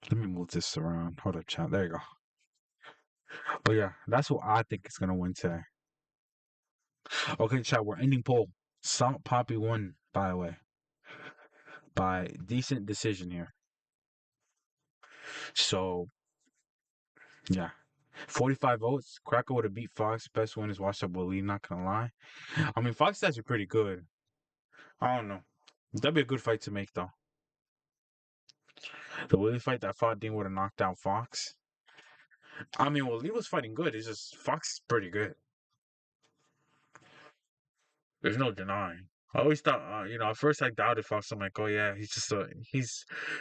Let me move this around. Hold up, chat. There you go. But yeah, that's what I think is gonna win today. Okay, chat. We're ending poll. Salt Poppy won, by the way, by decent decision here. So yeah, 45 votes. Cracker would have beat Fox. Best win is Washed Up Willie. Not gonna lie. I mean, Fox stats are pretty good. I don't know. That'd be a good fight to make though. The Willie fight that fought Dean would have knocked out Fox. I mean, well, Lee was fighting good. It's just Fox is pretty good. There's no denying. I always thought, at first I doubted Fox. I'm like, oh yeah, he's just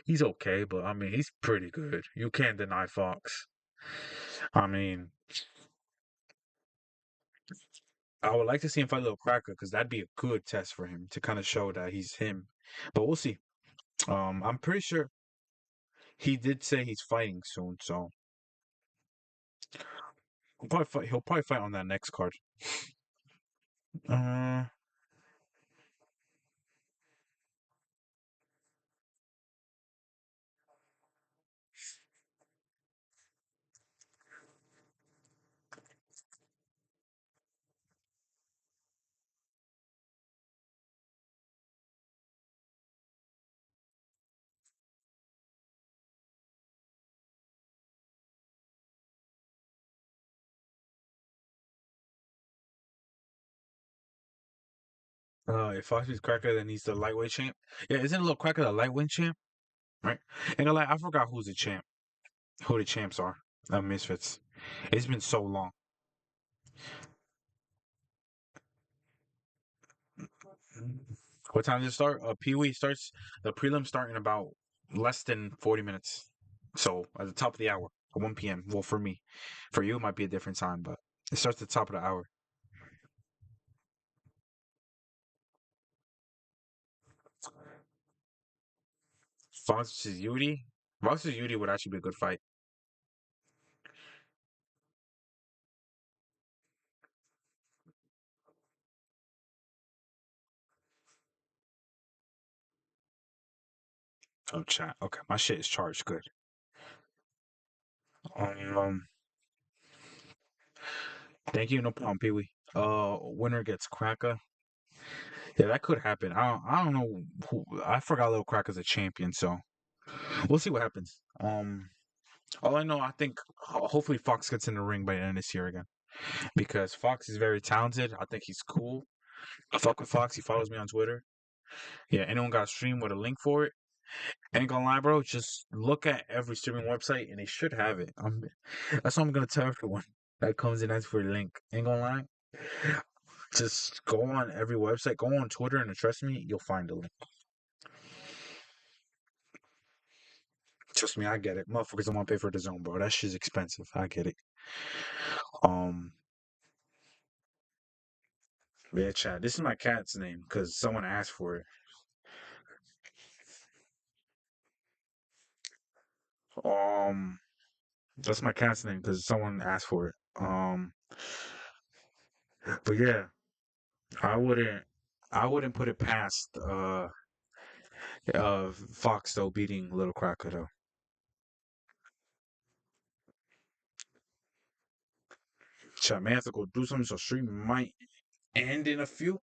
he's okay, but I mean, he's pretty good. You can't deny Fox. I mean, I would like to see him fight Little Cracker because that'd be a good test for him to kind of show that he's him. But we'll see. I'm pretty sure he did say he's fighting soon, so he'll probably fight on that next card. Uh, If Fox beats Cracker, then he's the lightweight champ. Yeah, isn't Little Cracker the lightweight champ? Right? And like, I forgot who's the champ. Who the champs are? Misfits. It's been so long. What time does it start? Pee Wee starts. The prelim start in about less than 40 minutes. So at the top of the hour, 1 p.m. Well, for me, for you, it might be a different time, but it starts at the top of the hour. Fox versus Yudi. Fox versus Yudi would actually be a good fight. Oh, chat. Okay, my shit is charged. Good. Um, thank you. No problem, Pee Wee. Winner gets Cracker. Yeah, that could happen. I don't know. I forgot Little Cracker's a champion, so we'll see what happens. All I know, I think hopefully Fox gets in the ring by the end of this year again because Fox is very talented. I think he's cool. I fuck with Fox. He follows me on Twitter. Yeah, anyone got a stream with a link for it? Ain't gonna lie, bro. Just look at every streaming website and they should have it. That's what I'm gonna tell everyone that comes in as for a link. Ain't gonna lie. Just go on every website, go on Twitter, and trust me, you'll find a link. Trust me, I get it. Motherfuckers don't want to pay for the zone, bro. That shit's expensive. I get it. Um, yeah, Chad. This is my cat's name because someone asked for it. Um, that's my cat's name because someone asked for it. But yeah, I wouldn't, I wouldn't put it past Fox though beating Little Cracker though. Chad, may have to go do something, so stream might end in a few.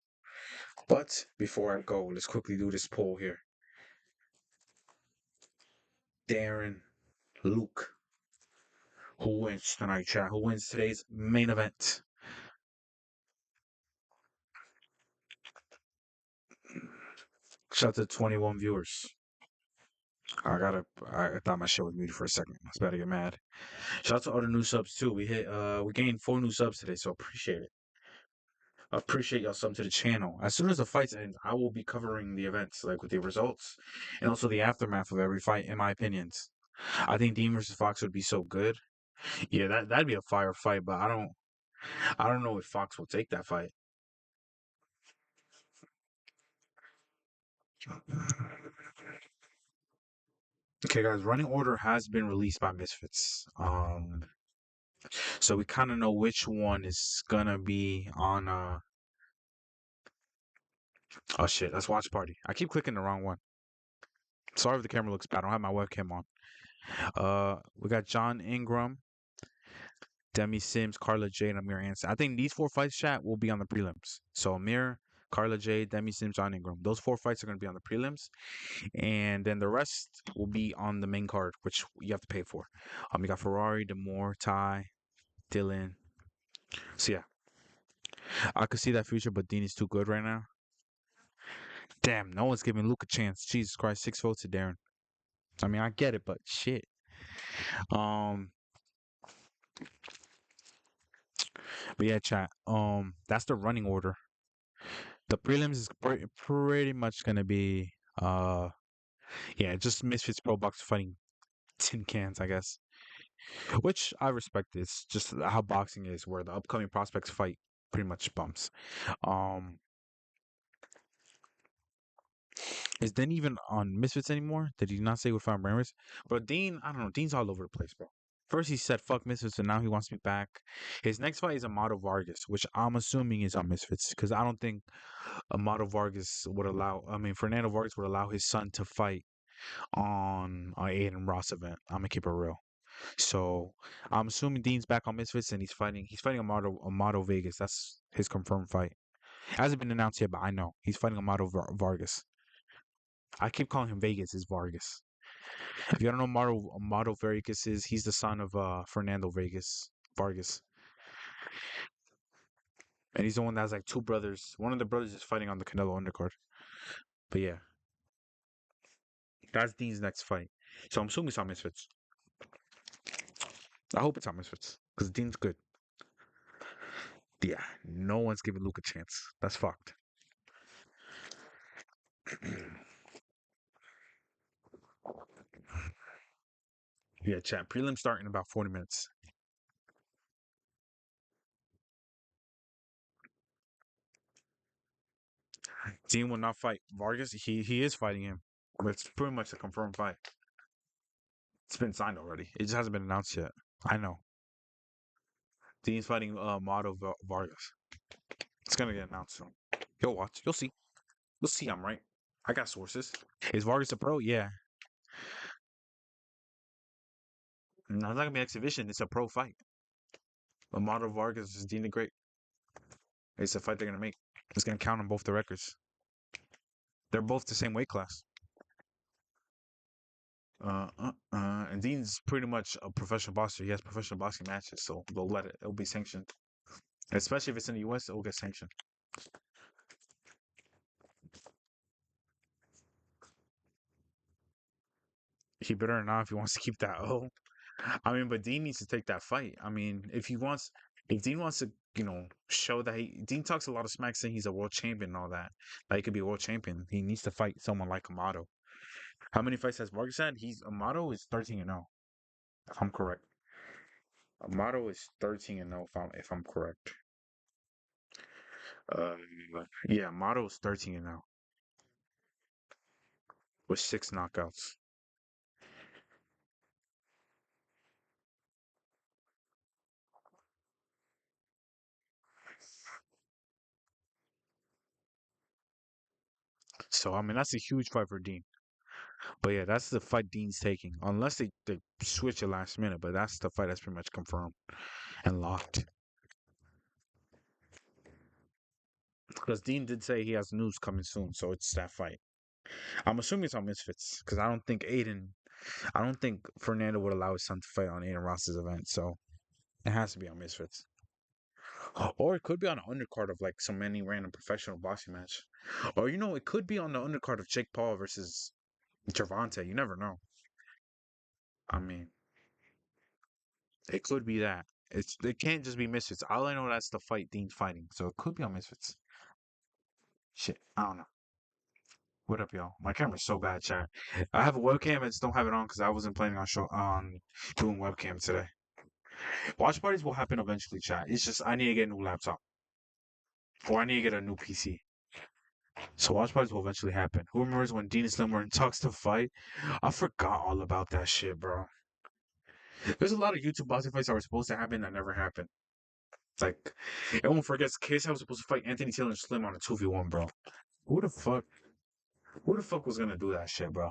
But before I go, let's quickly do this poll here. Darren, Luke, who wins tonight, chat? Who wins today's main event? Shout out to 21 viewers. I thought my shit was muted for a second. I was about to get mad. Shout out to all the new subs too. We gained 4 new subs today, so appreciate it. Appreciate y'all sub to the channel. As soon as the fights end, I will be covering the events, like with the results and also the aftermath of every fight, in my opinions. I think Dean versus Fox would be so good. Yeah, that'd be a fire fight, but I don't know if Fox will take that fight. Okay, guys, running order has been released by Misfits. So we kind of know which one is gonna be on. Oh shit, let's watch party. I keep clicking the wrong one. Sorry if the camera looks bad. I don't have my webcam on. We got John Ingram, Demi Sims, Carla Jade, and Amir Anson. I think these 4 fights, chat, will be on the prelims. So Amir, Carla Jade, Demi Sims, John Ingram. Those 4 fights are going to be on the prelims, and then the rest will be on the main card, which you have to pay for. You got Ferrari, Demore, Ty, Dylan. So yeah, I could see that future, but Dean is too good right now. Damn, no one's giving Luke a chance. Jesus Christ, 6 votes to Darren. I mean, I get it, but shit. Um, but yeah, chat. That's the running order. The prelims is pretty much gonna be yeah, just Misfits Pro Box fighting tin cans, I guess. Which I respect. It's just how boxing is, where the upcoming prospects fight pretty much bumps. Um, is Dean even on Misfits anymore? Did he not say with Fire Ramirez? But Dean, I don't know. Dean's all over the place, bro. First he said fuck Misfits, and now he wants me back. His next fight is Amato Vargas, which I'm assuming is on Misfits, because I don't think Amato Vargas would allow. I mean, Fernando Vargas would allow his son to fight on an Aiden Ross event. I'm gonna keep it real. So I'm assuming Dean's back on Misfits and he's fighting Amato Vegas. That's his confirmed fight. It hasn't been announced yet, but I know he's fighting Amato Vargas. I keep calling him Vegas. Is Vargas. If you don't know Amato Vargas is, he's the son of Fernando Vargas. and he's the one that has like two brothers. One of the brothers is fighting on the Canelo undercard. But yeah, that's Dean's next fight. So I'm assuming it's on Misfits. I hope it's on Misfits because Dean's good. Yeah, no one's giving Luke a chance. That's fucked. Yeah, chat. Prelim starting in about 40 minutes. Dean will not fight Vargas. He is fighting him. But it's pretty much a confirmed fight. It's been signed already. It just hasn't been announced yet. I know. Dean's fighting Vargas. It's gonna get announced soon. You'll watch. You'll see. You'll see. I'm right. I got sources. Is Vargas a pro? Yeah. No, it's not gonna be exhibition. It's a pro fight. Amato Vargas is Dean the Great. It's a fight they're gonna make. It's gonna count on both the records. They're both the same weight class. And Dean's pretty much a professional boxer. He has professional boxing matches, so they'll let it. It'll be sanctioned. Especially if it's in the U.S., it will get sanctioned. He better not if he wants to keep that O. I mean, but Dean needs to take that fight. I mean, if Dean wants to, show that Dean talks a lot of smack saying he's a world champion and all that. Like he could be a world champion. He needs to fight someone like Amato. How many fights has Vargas had? Amato is 13-0. If I'm correct. Amato is 13-0 if I'm correct. Uh, yeah, Amato is 13-0 with 6 knockouts. So I mean that's a huge fight for Dean. But yeah, that's the fight Dean's taking. Unless they switch it last minute, but that's the fight that's pretty much confirmed and locked. Because Dean did say he has news coming soon, so it's that fight. I'm assuming it's on Misfits because I don't think Fernando would allow his son to fight on Aiden Ross's event, so it has to be on Misfits. Or it could be on an undercard of like some any random professional boxing match. Or it could be on the undercard of Jake Paul versus Gervonta. You never know. I mean, it could be that. It can't just be Misfits. All I know that's the fight Dean's fighting, so it could be on Misfits. Shit, I don't know. What up, y'all? My camera's so bad, chat. I have a webcam, I just don't have it on because I wasn't planning on doing webcam today. Watch parties will happen eventually, chat. It's just I need to get a new laptop or I need to get a new PC. So watch parties will eventually happen. Who remembers when Dean and Slim were in talks to fight? I forgot all about that shit, bro. There's a lot of YouTube boxing fights that were supposed to happen that never happened. It's like everyone forgets KSI was supposed to fight Anthony Taylor and Slim on a 2v1, bro. Who the fuck? Who the fuck was gonna do that shit, bro?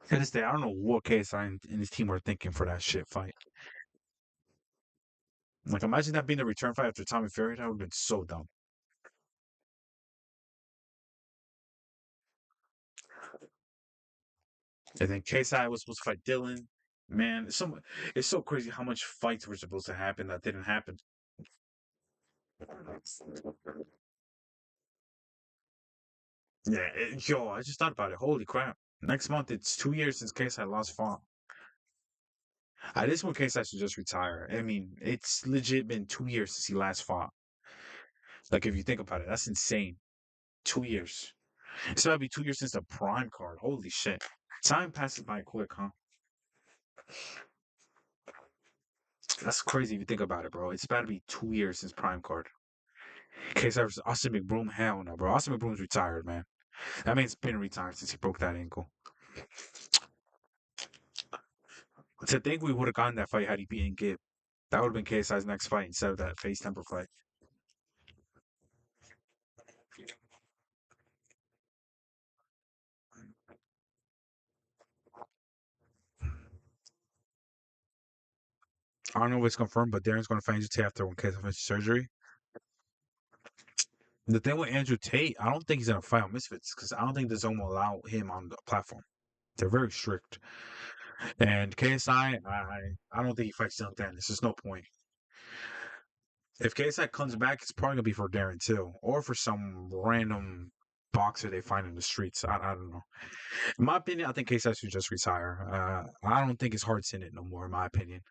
To this day, I don't know what KSI and his team were thinking for that shit fight. Like, imagine that being the return fight after Tommy Fury. That would have been so dumb. And then KSI was supposed to fight Dylan. Man, it's so crazy how much fights were supposed to happen that didn't happen. Yeah, yo, I just thought about it. Holy crap. Next month, it's 2 years since KSI last fought. At this point, KSI should just retire. I mean, it's legit been 2 years since he last fought. Like, if you think about it, that's insane. 2 years. It's about to be 2 years since the prime card. Holy shit. Time passes by quick, huh? That's crazy if you think about it, bro. It's about to be 2 years since prime card. KSI versus Austin McBroom, hell no, bro. Austin McBroom's retired, man. That man's been retired since he broke that ankle. To think we would have gotten that fight had he beaten Gibb. That would have been KSI's next fight instead of that face temper fight. I don't know if it's confirmed, but Darren's going to fight Andrew Tate after when KSI finishes surgery. The thing with Andrew Tate, I don't think he's going to fight on Misfits because I don't think the zone will allow him on the platform. They're very strict. And KSI, I don't think he fights Dylan Dennis. There's no point. If KSI comes back, it's probably gonna be for Darren too, or for some random boxer they find in the streets. I don't know. In my opinion, I think KSI should just retire. I don't think his heart's in it no more. In my opinion,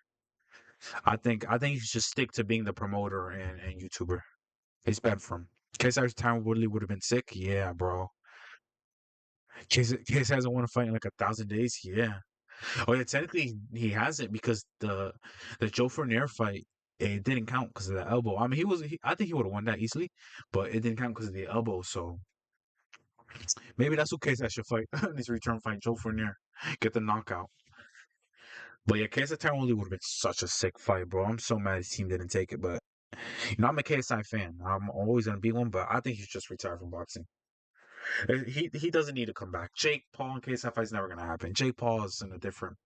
I think he should just stick to being the promoter and YouTuber. It's better for him. KSI's time Woodley would have been sick. Yeah, bro. KSI hasn't won a fight in like 1,000 days. Yeah. Oh yeah, technically he hasn't because the Joe Fernier fight it didn't count because of the elbow. I mean, I think he would have won that easily, but it didn't count because of the elbow. So maybe that's who KSI should fight in his return fight, Joe Fernier, get the knockout. But yeah, KSI Tyron Woodley would have been such a sick fight, bro. I'm so mad his team didn't take it, but I'm a KSI fan. I'm always gonna be one, but I think he should just retire from boxing. He doesn't need to come back. Jake Paul and KSI fight is never gonna happen. Jake Paul is in a different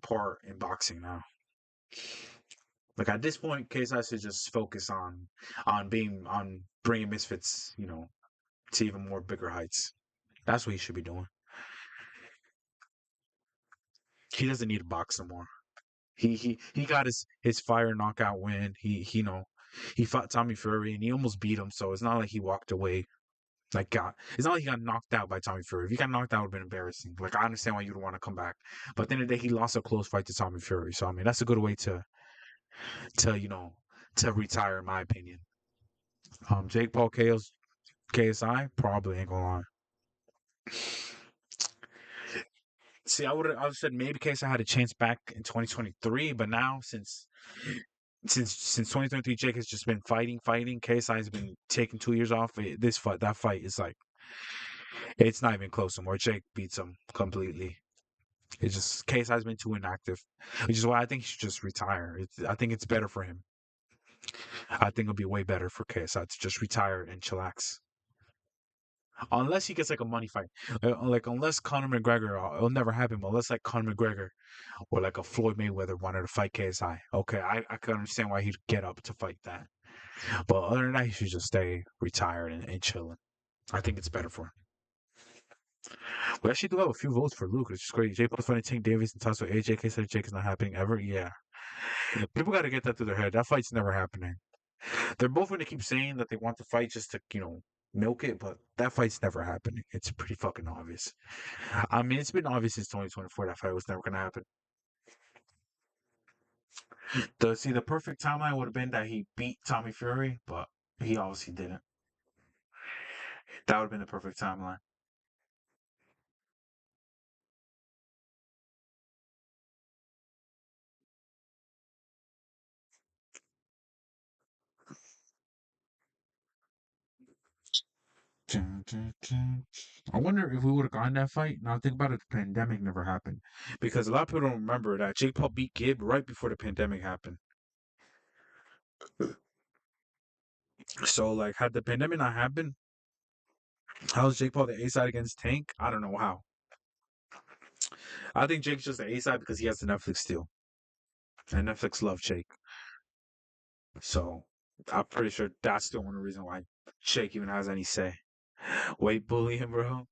part in boxing now. Like at this point, KSI should just focus on bringing Misfits, to even more bigger heights. That's what he should be doing. He doesn't need to box no more. He got his fire knockout win. He fought Tommy Fury and he almost beat him. So it's not like he walked away. It's not like he got knocked out by Tommy Fury. If he got knocked out, it would have been embarrassing. Like I understand why you'd want to come back, but at the end of the day, he lost a close fight to Tommy Fury. So I mean, that's a good way to you know to retire, in my opinion. Jake Paul KO's KSI probably ain't gonna lie. See, I would have said maybe KSI had a chance back in 2023, but now since 2023, Jake has just been fighting. KSI has been taking 2 years off. That fight is like it's not even close anymore. Jake beats him completely. It's just KSI has been too inactive, which is why I think he should just retire. I think it's better for him. I think it'll be way better for KSI to just retire and chillax. Unless he gets like a money fight, like unless Conor McGregor, it'll never happen. But unless like Conor McGregor or like a Floyd Mayweather wanted to fight KSI, okay, I can understand why he'd get up to fight that. But other than that, he should just stay retired and chilling. I think it's better for him. We actually do have a few votes for Luke, which is great. Jay Paul's fighting Tank Davis and Tasso AJ. Said Jake is not happening ever. Yeah, people got to get that through their head. That fight's never happening. They're both going to keep saying that they want the fight just to milk it, but that fight's never happening. It's pretty fucking obvious. I mean, it's been obvious since 2024 that fight was never going to happen. The perfect timeline would have been that he beat Tommy Fury, but he obviously didn't. That would have been the perfect timeline. I wonder if we would have gotten that fight. Now think about it, the pandemic never happened. Because a lot of people don't remember that Jake Paul beat Gibb right before the pandemic happened. So like had the pandemic not happened, how's Jake Paul the A side against Tank? I don't know how. I think Jake's just the A side because he has the Netflix deal. And Netflix love Jake. So I'm pretty sure that's the only reason why Jake even has any say. Wait, bully him, bro.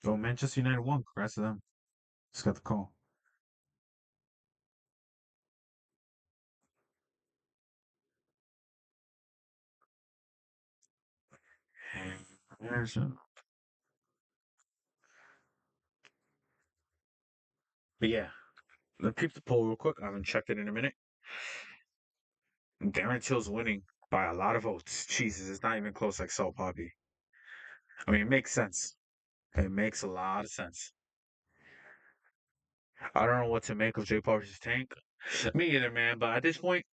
Oh, Manchester United won. Congrats to them. Just got the call. But yeah, let's keep the poll real quick. I haven't checked it in a minute. Darren Till's winning by a lot of votes. Jesus, it's not even close like Salt Papi. I mean, it makes sense. It makes a lot of sense. I don't know what to make of Jake Paul versus Tank. Me either, man. But at this point,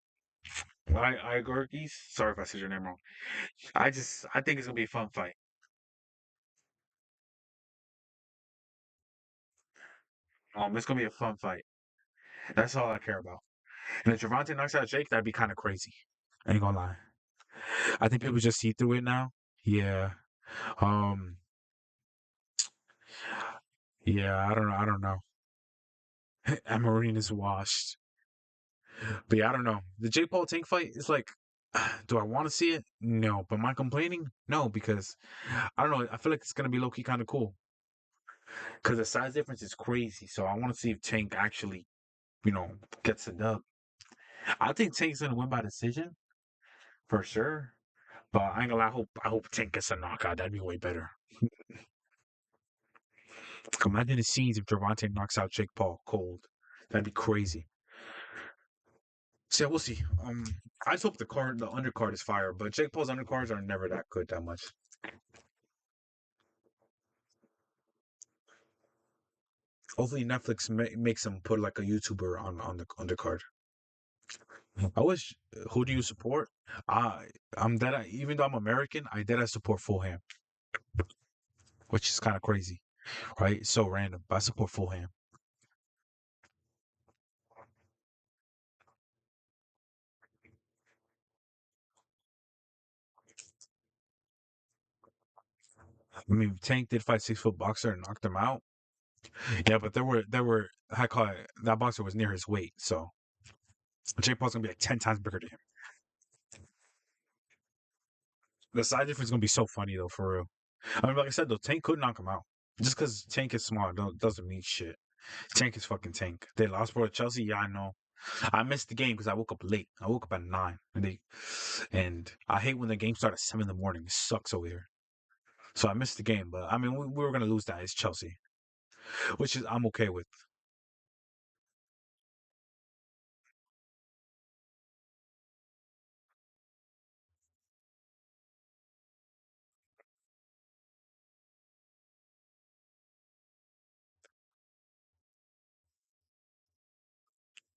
I agree. Sorry if I said your name wrong. I think it's gonna be a fun fight. It's gonna be a fun fight. That's all I care about. And if Javante knocks out Jake, that'd be kind of crazy. I ain't gonna lie. I think people just see through it now. Yeah. Um. Yeah. I don't know. I don't know. Amarine is washed. But yeah, I don't know. The Jake Paul Tank fight is like, do I want to see it? No. But am I complaining? No, because I don't know. I feel like it's gonna be low key kind of cool. because the size difference is crazy. So I want to see if Tank actually, you know, gets a dub. I think Tank's gonna win by decision for sure. But I ain't gonna lie, I hope Tank gets a knockout. That'd be way better. Imagine the scenes if Gervonta knocks out Jake Paul cold. That'd be crazy. So yeah, we'll see. I just hope the undercard is fire, but Jake Paul's undercards are never that good that much. Hopefully Netflix makes him put like a YouTuber on the undercard. I wish. Who do you support? I I'm that even though I'm American, I support Fulham, which is kind of crazy, right? It's so random, but I support Fulham. I mean, Tank did fight 6 foot boxer and knocked him out. Yeah, but there were I call it that boxer was near his weight, so Jake Paul's gonna be like 10 times bigger than him. The side difference is gonna be so funny though, for real. I mean, like I said though, Tank could knock him out. Just because Tank is small doesn't mean shit. Tank is fucking Tank. They lost for Chelsea. Yeah, I know. I missed the game because I woke up late. I woke up at 9, and I hate when the game starts at 7 in the morning. It sucks over here. So I missed the game, but I mean, we were gonna lose that. It's Chelsea, which is I'm okay with.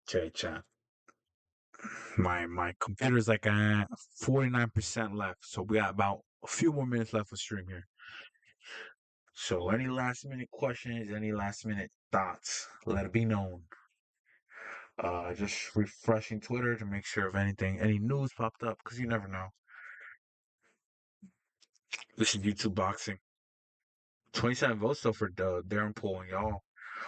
Okay, chat. My computer's like at 49% left, so we got about a few more minutes left of stream here. So any last minute questions, any last minute thoughts, let it be known. Just refreshing Twitter to make sure if any news popped up, because you never know. This is YouTube boxing. 27 votes though for the Darren Pool, and y'all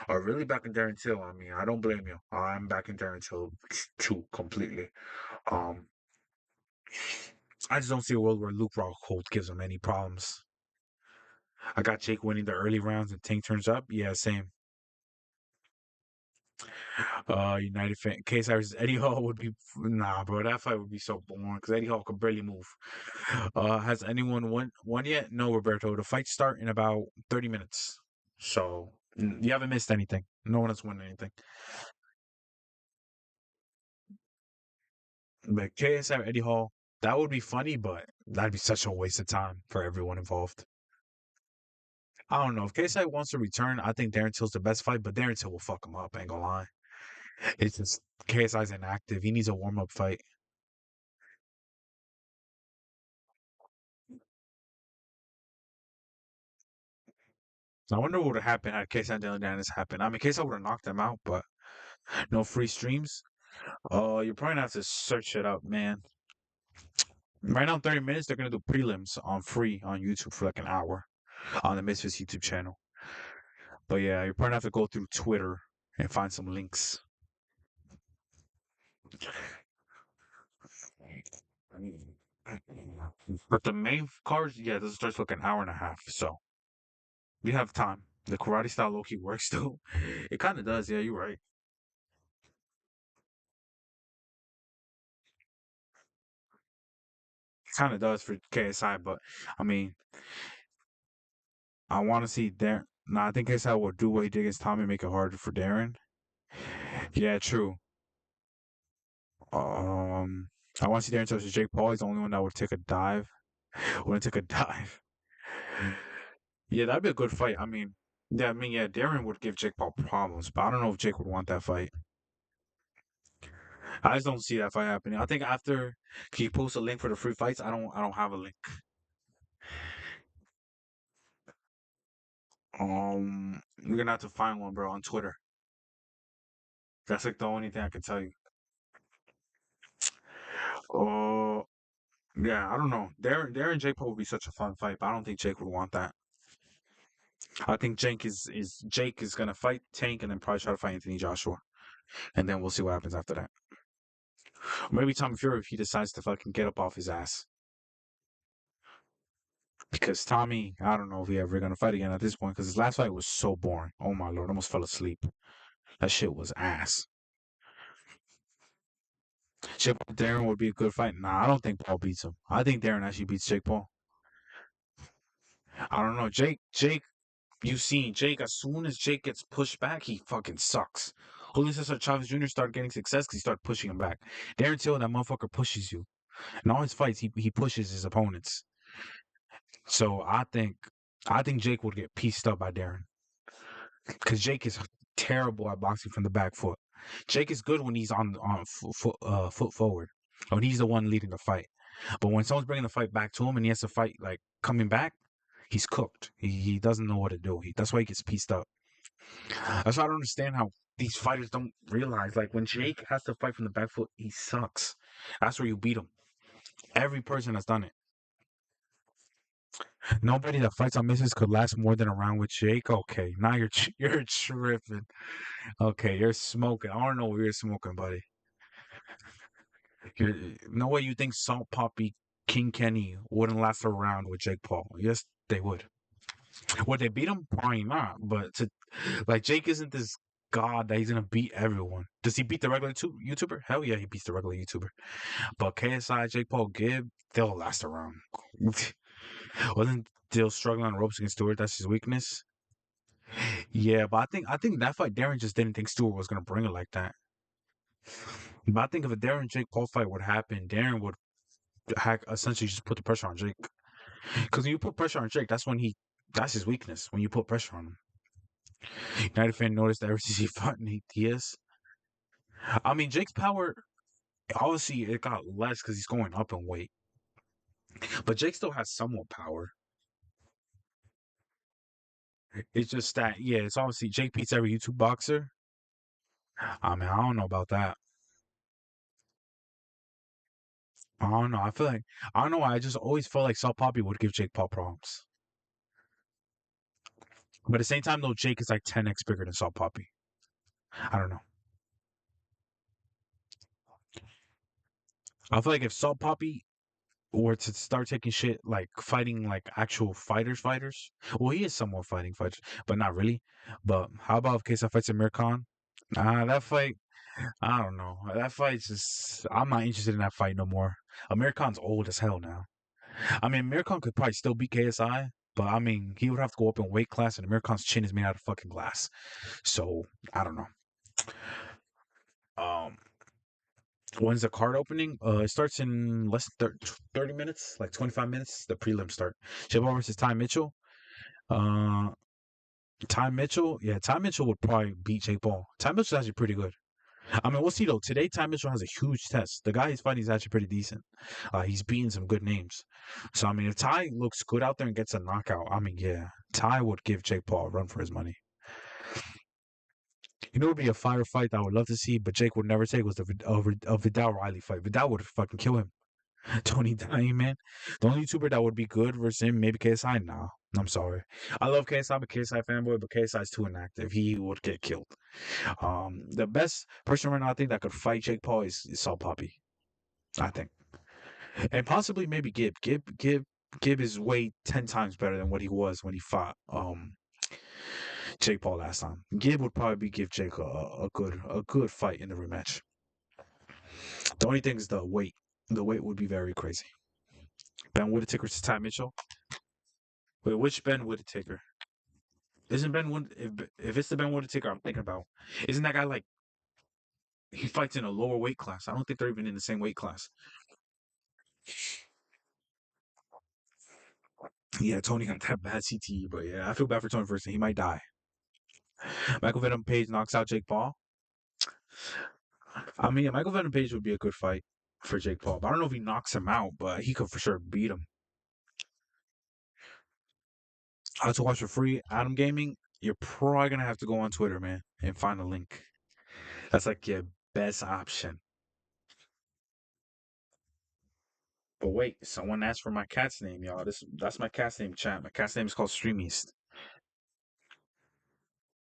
are really backing Darren Till. I mean, I don't blame you. I'm backing Darren Till too completely. Um, I just don't see a world where Luke Rockhold gives him any problems. I got Jake winning the early rounds and Tank turns up. Yeah, same. United fan. Case versus Eddie Hall would be nah, bro. That fight would be so boring because Eddie Hall could barely move. Has anyone won yet? No, Roberto. The fight start in about 30 minutes, so you haven't missed anything. No one has won anything. But KSI Eddie Hall, that would be funny, but that'd be such a waste of time for everyone involved. I don't know if KSI wants to return. I think Darren Till's the best fight, but Darren Till will fuck him up. Ain't gonna lie. It's just KSI's inactive. He needs a warm up fight. So I wonder what would have happened had KSI and Dylan Dennis happened. I mean, KSI would have knocked them out, but no free streams. Oh, you're probably gonna have to search it up, man. Right now, in 30 minutes, they're gonna do prelims on free on YouTube for like an hour on the Misfits YouTube channel. But yeah, you're probably gonna have to go through Twitter and find some links. But the main cards, yeah, this starts like an hour and a half, so we have time. The karate style low key works though. It kind of does, yeah, you're right. It kind of does for KSI, but I mean, I want to see Darren. No, I think KSI will do what he did against Tommy, make it harder for Darren. Yeah, true. I want to see Darren versus Jake Paul. He's the only one that would take a dive. Wouldn't take a dive. Yeah, that'd be a good fight. I mean, yeah, Darren would give Jake Paul problems, but I don't know if Jake would want that fight. I just don't see that fight happening. I think after he posts a link for the free fights, I don't have a link. We're gonna have to find one, bro, on Twitter. That's like the only thing I can tell you. Oh, yeah, I don't know. Darren and Jake Paul would be such a fun fight, but I don't think Jake would want that. I think Jake is gonna fight Tank and then probably try to fight Anthony Joshua, and then we'll see what happens after that. Or maybe Tommy Fury if he decides to fucking get up off his ass. Because Tommy, I don't know if he ever gonna fight again at this point. Because his last fight was so boring. Oh my lord, I almost fell asleep. That shit was ass. Jake Paul Darren would be a good fight. Nah, I don't think Paul beats him. I think Darren actually beats Jake Paul. I don't know. Jake, you seen Jake, as soon as Jake gets pushed back, he fucking sucks. Julio Cesar Chavez Jr. started getting success because he started pushing him back. Darren Till, that motherfucker pushes you. In all his fights, he pushes his opponents. So I think Jake would get pieced up by Darren. Because Jake is terrible at boxing from the back foot. Jake is good when he's on foot forward, when he's the one leading the fight. But when someone's bringing the fight back to him and he has to fight like coming back, he's cooked. He doesn't know what to do. That's why he gets pieced up. That's why I don't understand how these fighters don't realize. Like when Jake has to fight from the back foot, he sucks. That's where you beat him. Every person has done it. Nobody that fights on misses could last more than a round with Jake. Okay, now you're tripping. Okay, you're smoking. I don't know what you're smoking, buddy. You're, no way you think Salt Poppy King Kenny wouldn't last a round with Jake Paul. Yes, they would. Would they beat him? Probably not. But like Jake isn't this god that he's gonna beat everyone. Does he beat the regular YouTuber? Hell yeah, he beats the regular YouTuber. But KSI, Jake Paul, Gibb, they'll last a round. Wasn't Dill struggling on ropes against Stewart? That's his weakness. Yeah, but I think that fight Darren just didn't think Stewart was gonna bring it like that. But I think if a Darren Jake Paul fight would happen, Darren would essentially just put the pressure on Jake. Because when you put pressure on Jake, that's his weakness. When you put pressure on him, United fan noticed that ever since he fought Nate Diaz. I mean, Jake's power obviously it got less because he's going up in weight, but Jake still has somewhat power. It's just that yeah, it's obviously Jake beats every YouTube boxer. I mean, I don't know about that. I don't know. I don't know why. I just always felt like Salt Poppy would give Jake Paul problems. But at the same time, though, Jake is like 10x bigger than Salt Poppy. I don't know. I feel like if Salt Poppy were to start taking shit like fighting like actual fighters. Well, he is somewhat fighting fighters, but not really. But how about if KSI fights Amir Khan? That fight, I don't know. That fight's just, I'm not interested in that fight no more. Amir Khan's old as hell now. I mean, Amir Khan could probably still beat KSI, but I mean, he would have to go up in weight class, and Amir Khan's chin is made out of fucking glass. So, I don't know. Um, when's the card opening? It starts in less than 30 minutes, like 25 minutes. The prelims start. Chibal versus Ty Mitchell. Uh, Ty Mitchell, yeah, Ty Mitchell would probably beat Jake Paul. Ty Mitchell's actually pretty good. I mean, we'll see though. Today, Ty Mitchell has a huge test. The guy he's fighting is actually pretty decent. He's beating some good names. So I mean, if Ty looks good out there and gets a knockout, I mean, yeah, Ty would give Jake Paul a run for his money. You know, it would be a fire fight that I would love to see, but Jake would never take was the Vidal Riley fight. Vidal would fucking kill him. Tony Diamond. The only YouTuber that would be good versus him, maybe KSI. Nah, I'm sorry. I love KSI, I'm a KSI fanboy, but KSI is too inactive. He would get killed. The best person right now I think that could fight Jake Paul is Salt Poppy. I think, and possibly maybe Gibb. Gibb is way 10 times better than what he was when he fought Jake Paul last time. Gibb would probably give Jake a good fight in the rematch. The only thing is the weight. The weight would be very crazy. Ben Whittaker to Ty Mitchell. Wait, which Ben Whittaker? Isn't Ben Wood? If it's the Ben Whittaker I'm thinking about, isn't that guy like he fights in a lower weight class? I don't think they're even in the same weight class. Yeah, Tony got that bad CTE, but yeah, I feel bad for Tony first. He might die. Michael Venom Page knocks out Jake Paul. I mean, Michael Venom Page would be a good fight for Jake Paul, but I don't know if he knocks him out, but he could for sure beat him. How to watch for free? Adam Gaming. You're probably gonna have to go on Twitter, man, and find a link. That's like your best option. But wait, someone asked for my cat's name, y'all. That's my cat's name, chat. My cat's name is called Streamies.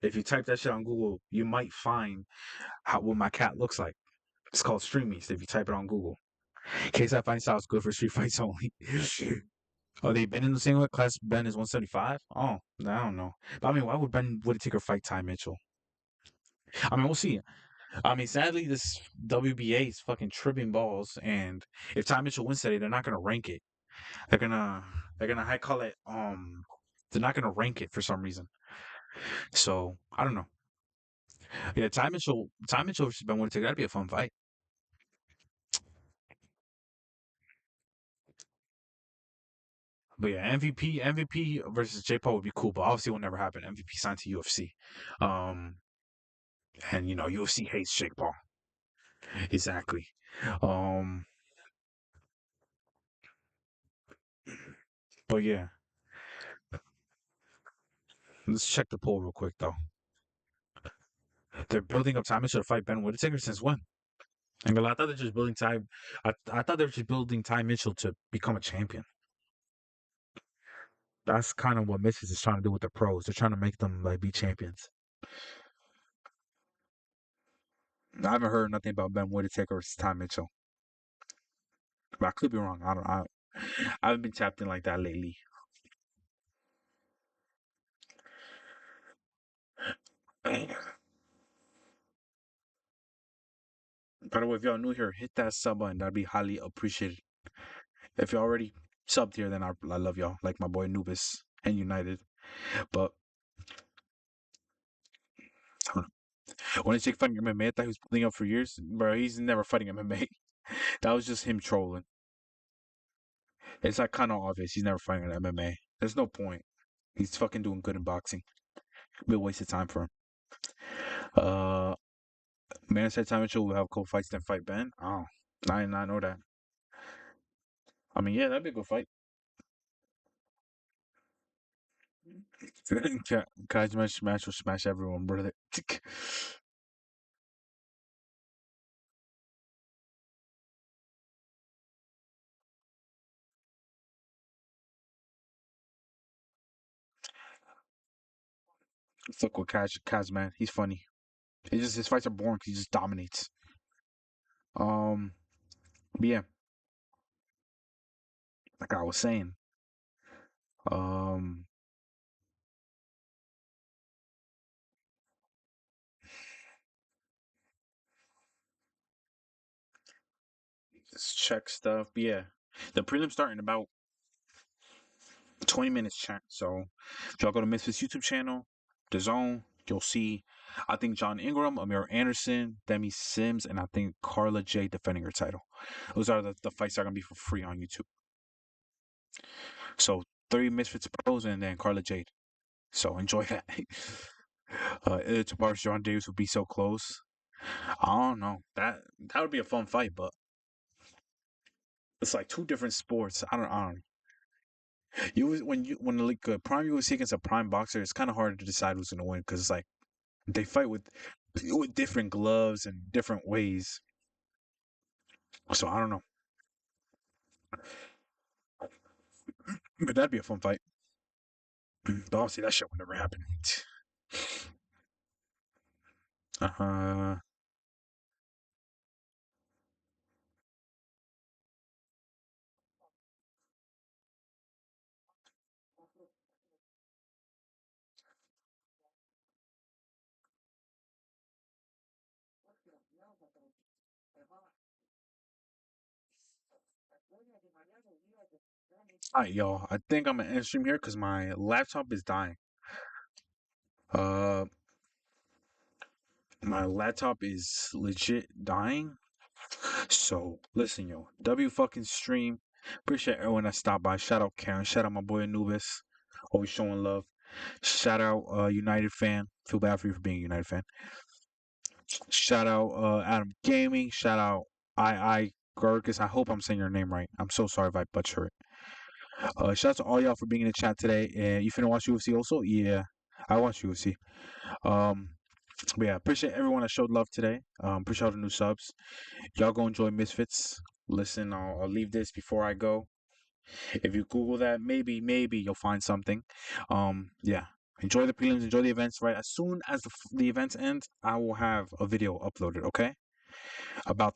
If you type that shit on Google, you might find what my cat looks like. It's called Streamies if you type it on Google. In case I find out it's good for street fights only. Oh, they've been in the same weight class. Ben is 175. Oh, I don't know. But I mean, why would Ben Whittaker fight Ty Mitchell? I mean, we'll see. I mean, sadly, this WBA is fucking tripping balls, and if Ty Mitchell wins today, they're not gonna rank it. They're gonna I call it they're not gonna rank it for some reason. So I don't know. Yeah, Ty Mitchell versus Ben Whittaker, that'd be a fun fight. But yeah, MVP versus J Paul would be cool, but obviously it will never happen. MVP signed to UFC, um, and UFC hates Jake Paul. Exactly. Um, but yeah, let's check the poll real quick though. They're building up Ty Mitchell to fight Ben Whittaker since when? And I thought they're just building Ty. I thought they were just building Ty Mitchell to become a champion. That's kind of what Misfits is trying to do with the pros. They're trying to make them like be champions. I haven't heard nothing about Ben Whittaker versus Ty Mitchell, but I could be wrong. I haven't been tapped in like that lately. By the way, if y'all new here, hit that sub button. That'd be highly appreciated. If you're already subbed here, then I love y'all, like my boy Nubis and United. But I don't know. When it's Jake fighting MMA, I thought he was building up for years, bro. He's never fighting MMA. That was just him trolling. It's like kind of obvious he's never fighting an MMA. There's no point. He's fucking doing good in boxing. Be a waste of time for him. Uh, Man said Time Mitchell will have cool fights then fight Ben. Oh, I did not know that. I mean, yeah, that'd be a good fight. Kajima smash will smash everyone, brother. Fuck with Kaz, man. He's funny. He just his fights are boring 'cause he just dominates. Um, but yeah, like I was saying, um, just check stuff. But yeah, the prelim starting in about 20 minutes, chat. So if y'all go to Misfits YouTube channel, The Zone, you'll see, I think John Ingram, Amir Anderson, Demi Sims, and I think Carla J defending her title. Those are the fights that are gonna be for free on YouTube. So 3 Misfits pros and then Carla Jade. So enjoy that. Tomorrow John Davis would be so close. I don't know. That would be a fun fight, but it's like two different sports. I don't. When like a prime UFC against a prime boxer, it's kind of hard to decide who's gonna win because it's like they fight with different gloves and different ways. So I don't know, but that'd be a fun fight. But obviously that shit would never happen. Uh, alright, y'all. I think I'm gonna end stream here because my laptop is dying. Uh, my laptop is legit dying. So listen, yo, W fucking stream. Appreciate everyone that stopped by. Shout out Karen. Shout out my boy Anubis. Always showing love. Shout out United fan. Feel bad for you for being a United fan. Shout out Adam Gaming. Shout out I Gergus. I hope I'm saying your name right. I'm so sorry if I butcher it. Shout out to all y'all for being in the chat today. And you finna watch UFC also? Yeah, I watch UFC. Um, but yeah, appreciate everyone that showed love today. Appreciate all the new subs. Y'all go enjoy Misfits. Listen, I'll leave this before I go. If you Google that, maybe you'll find something. Yeah. Enjoy the prelims, enjoy the events. Right, as soon as the events end, I will have a video uploaded. Okay, about the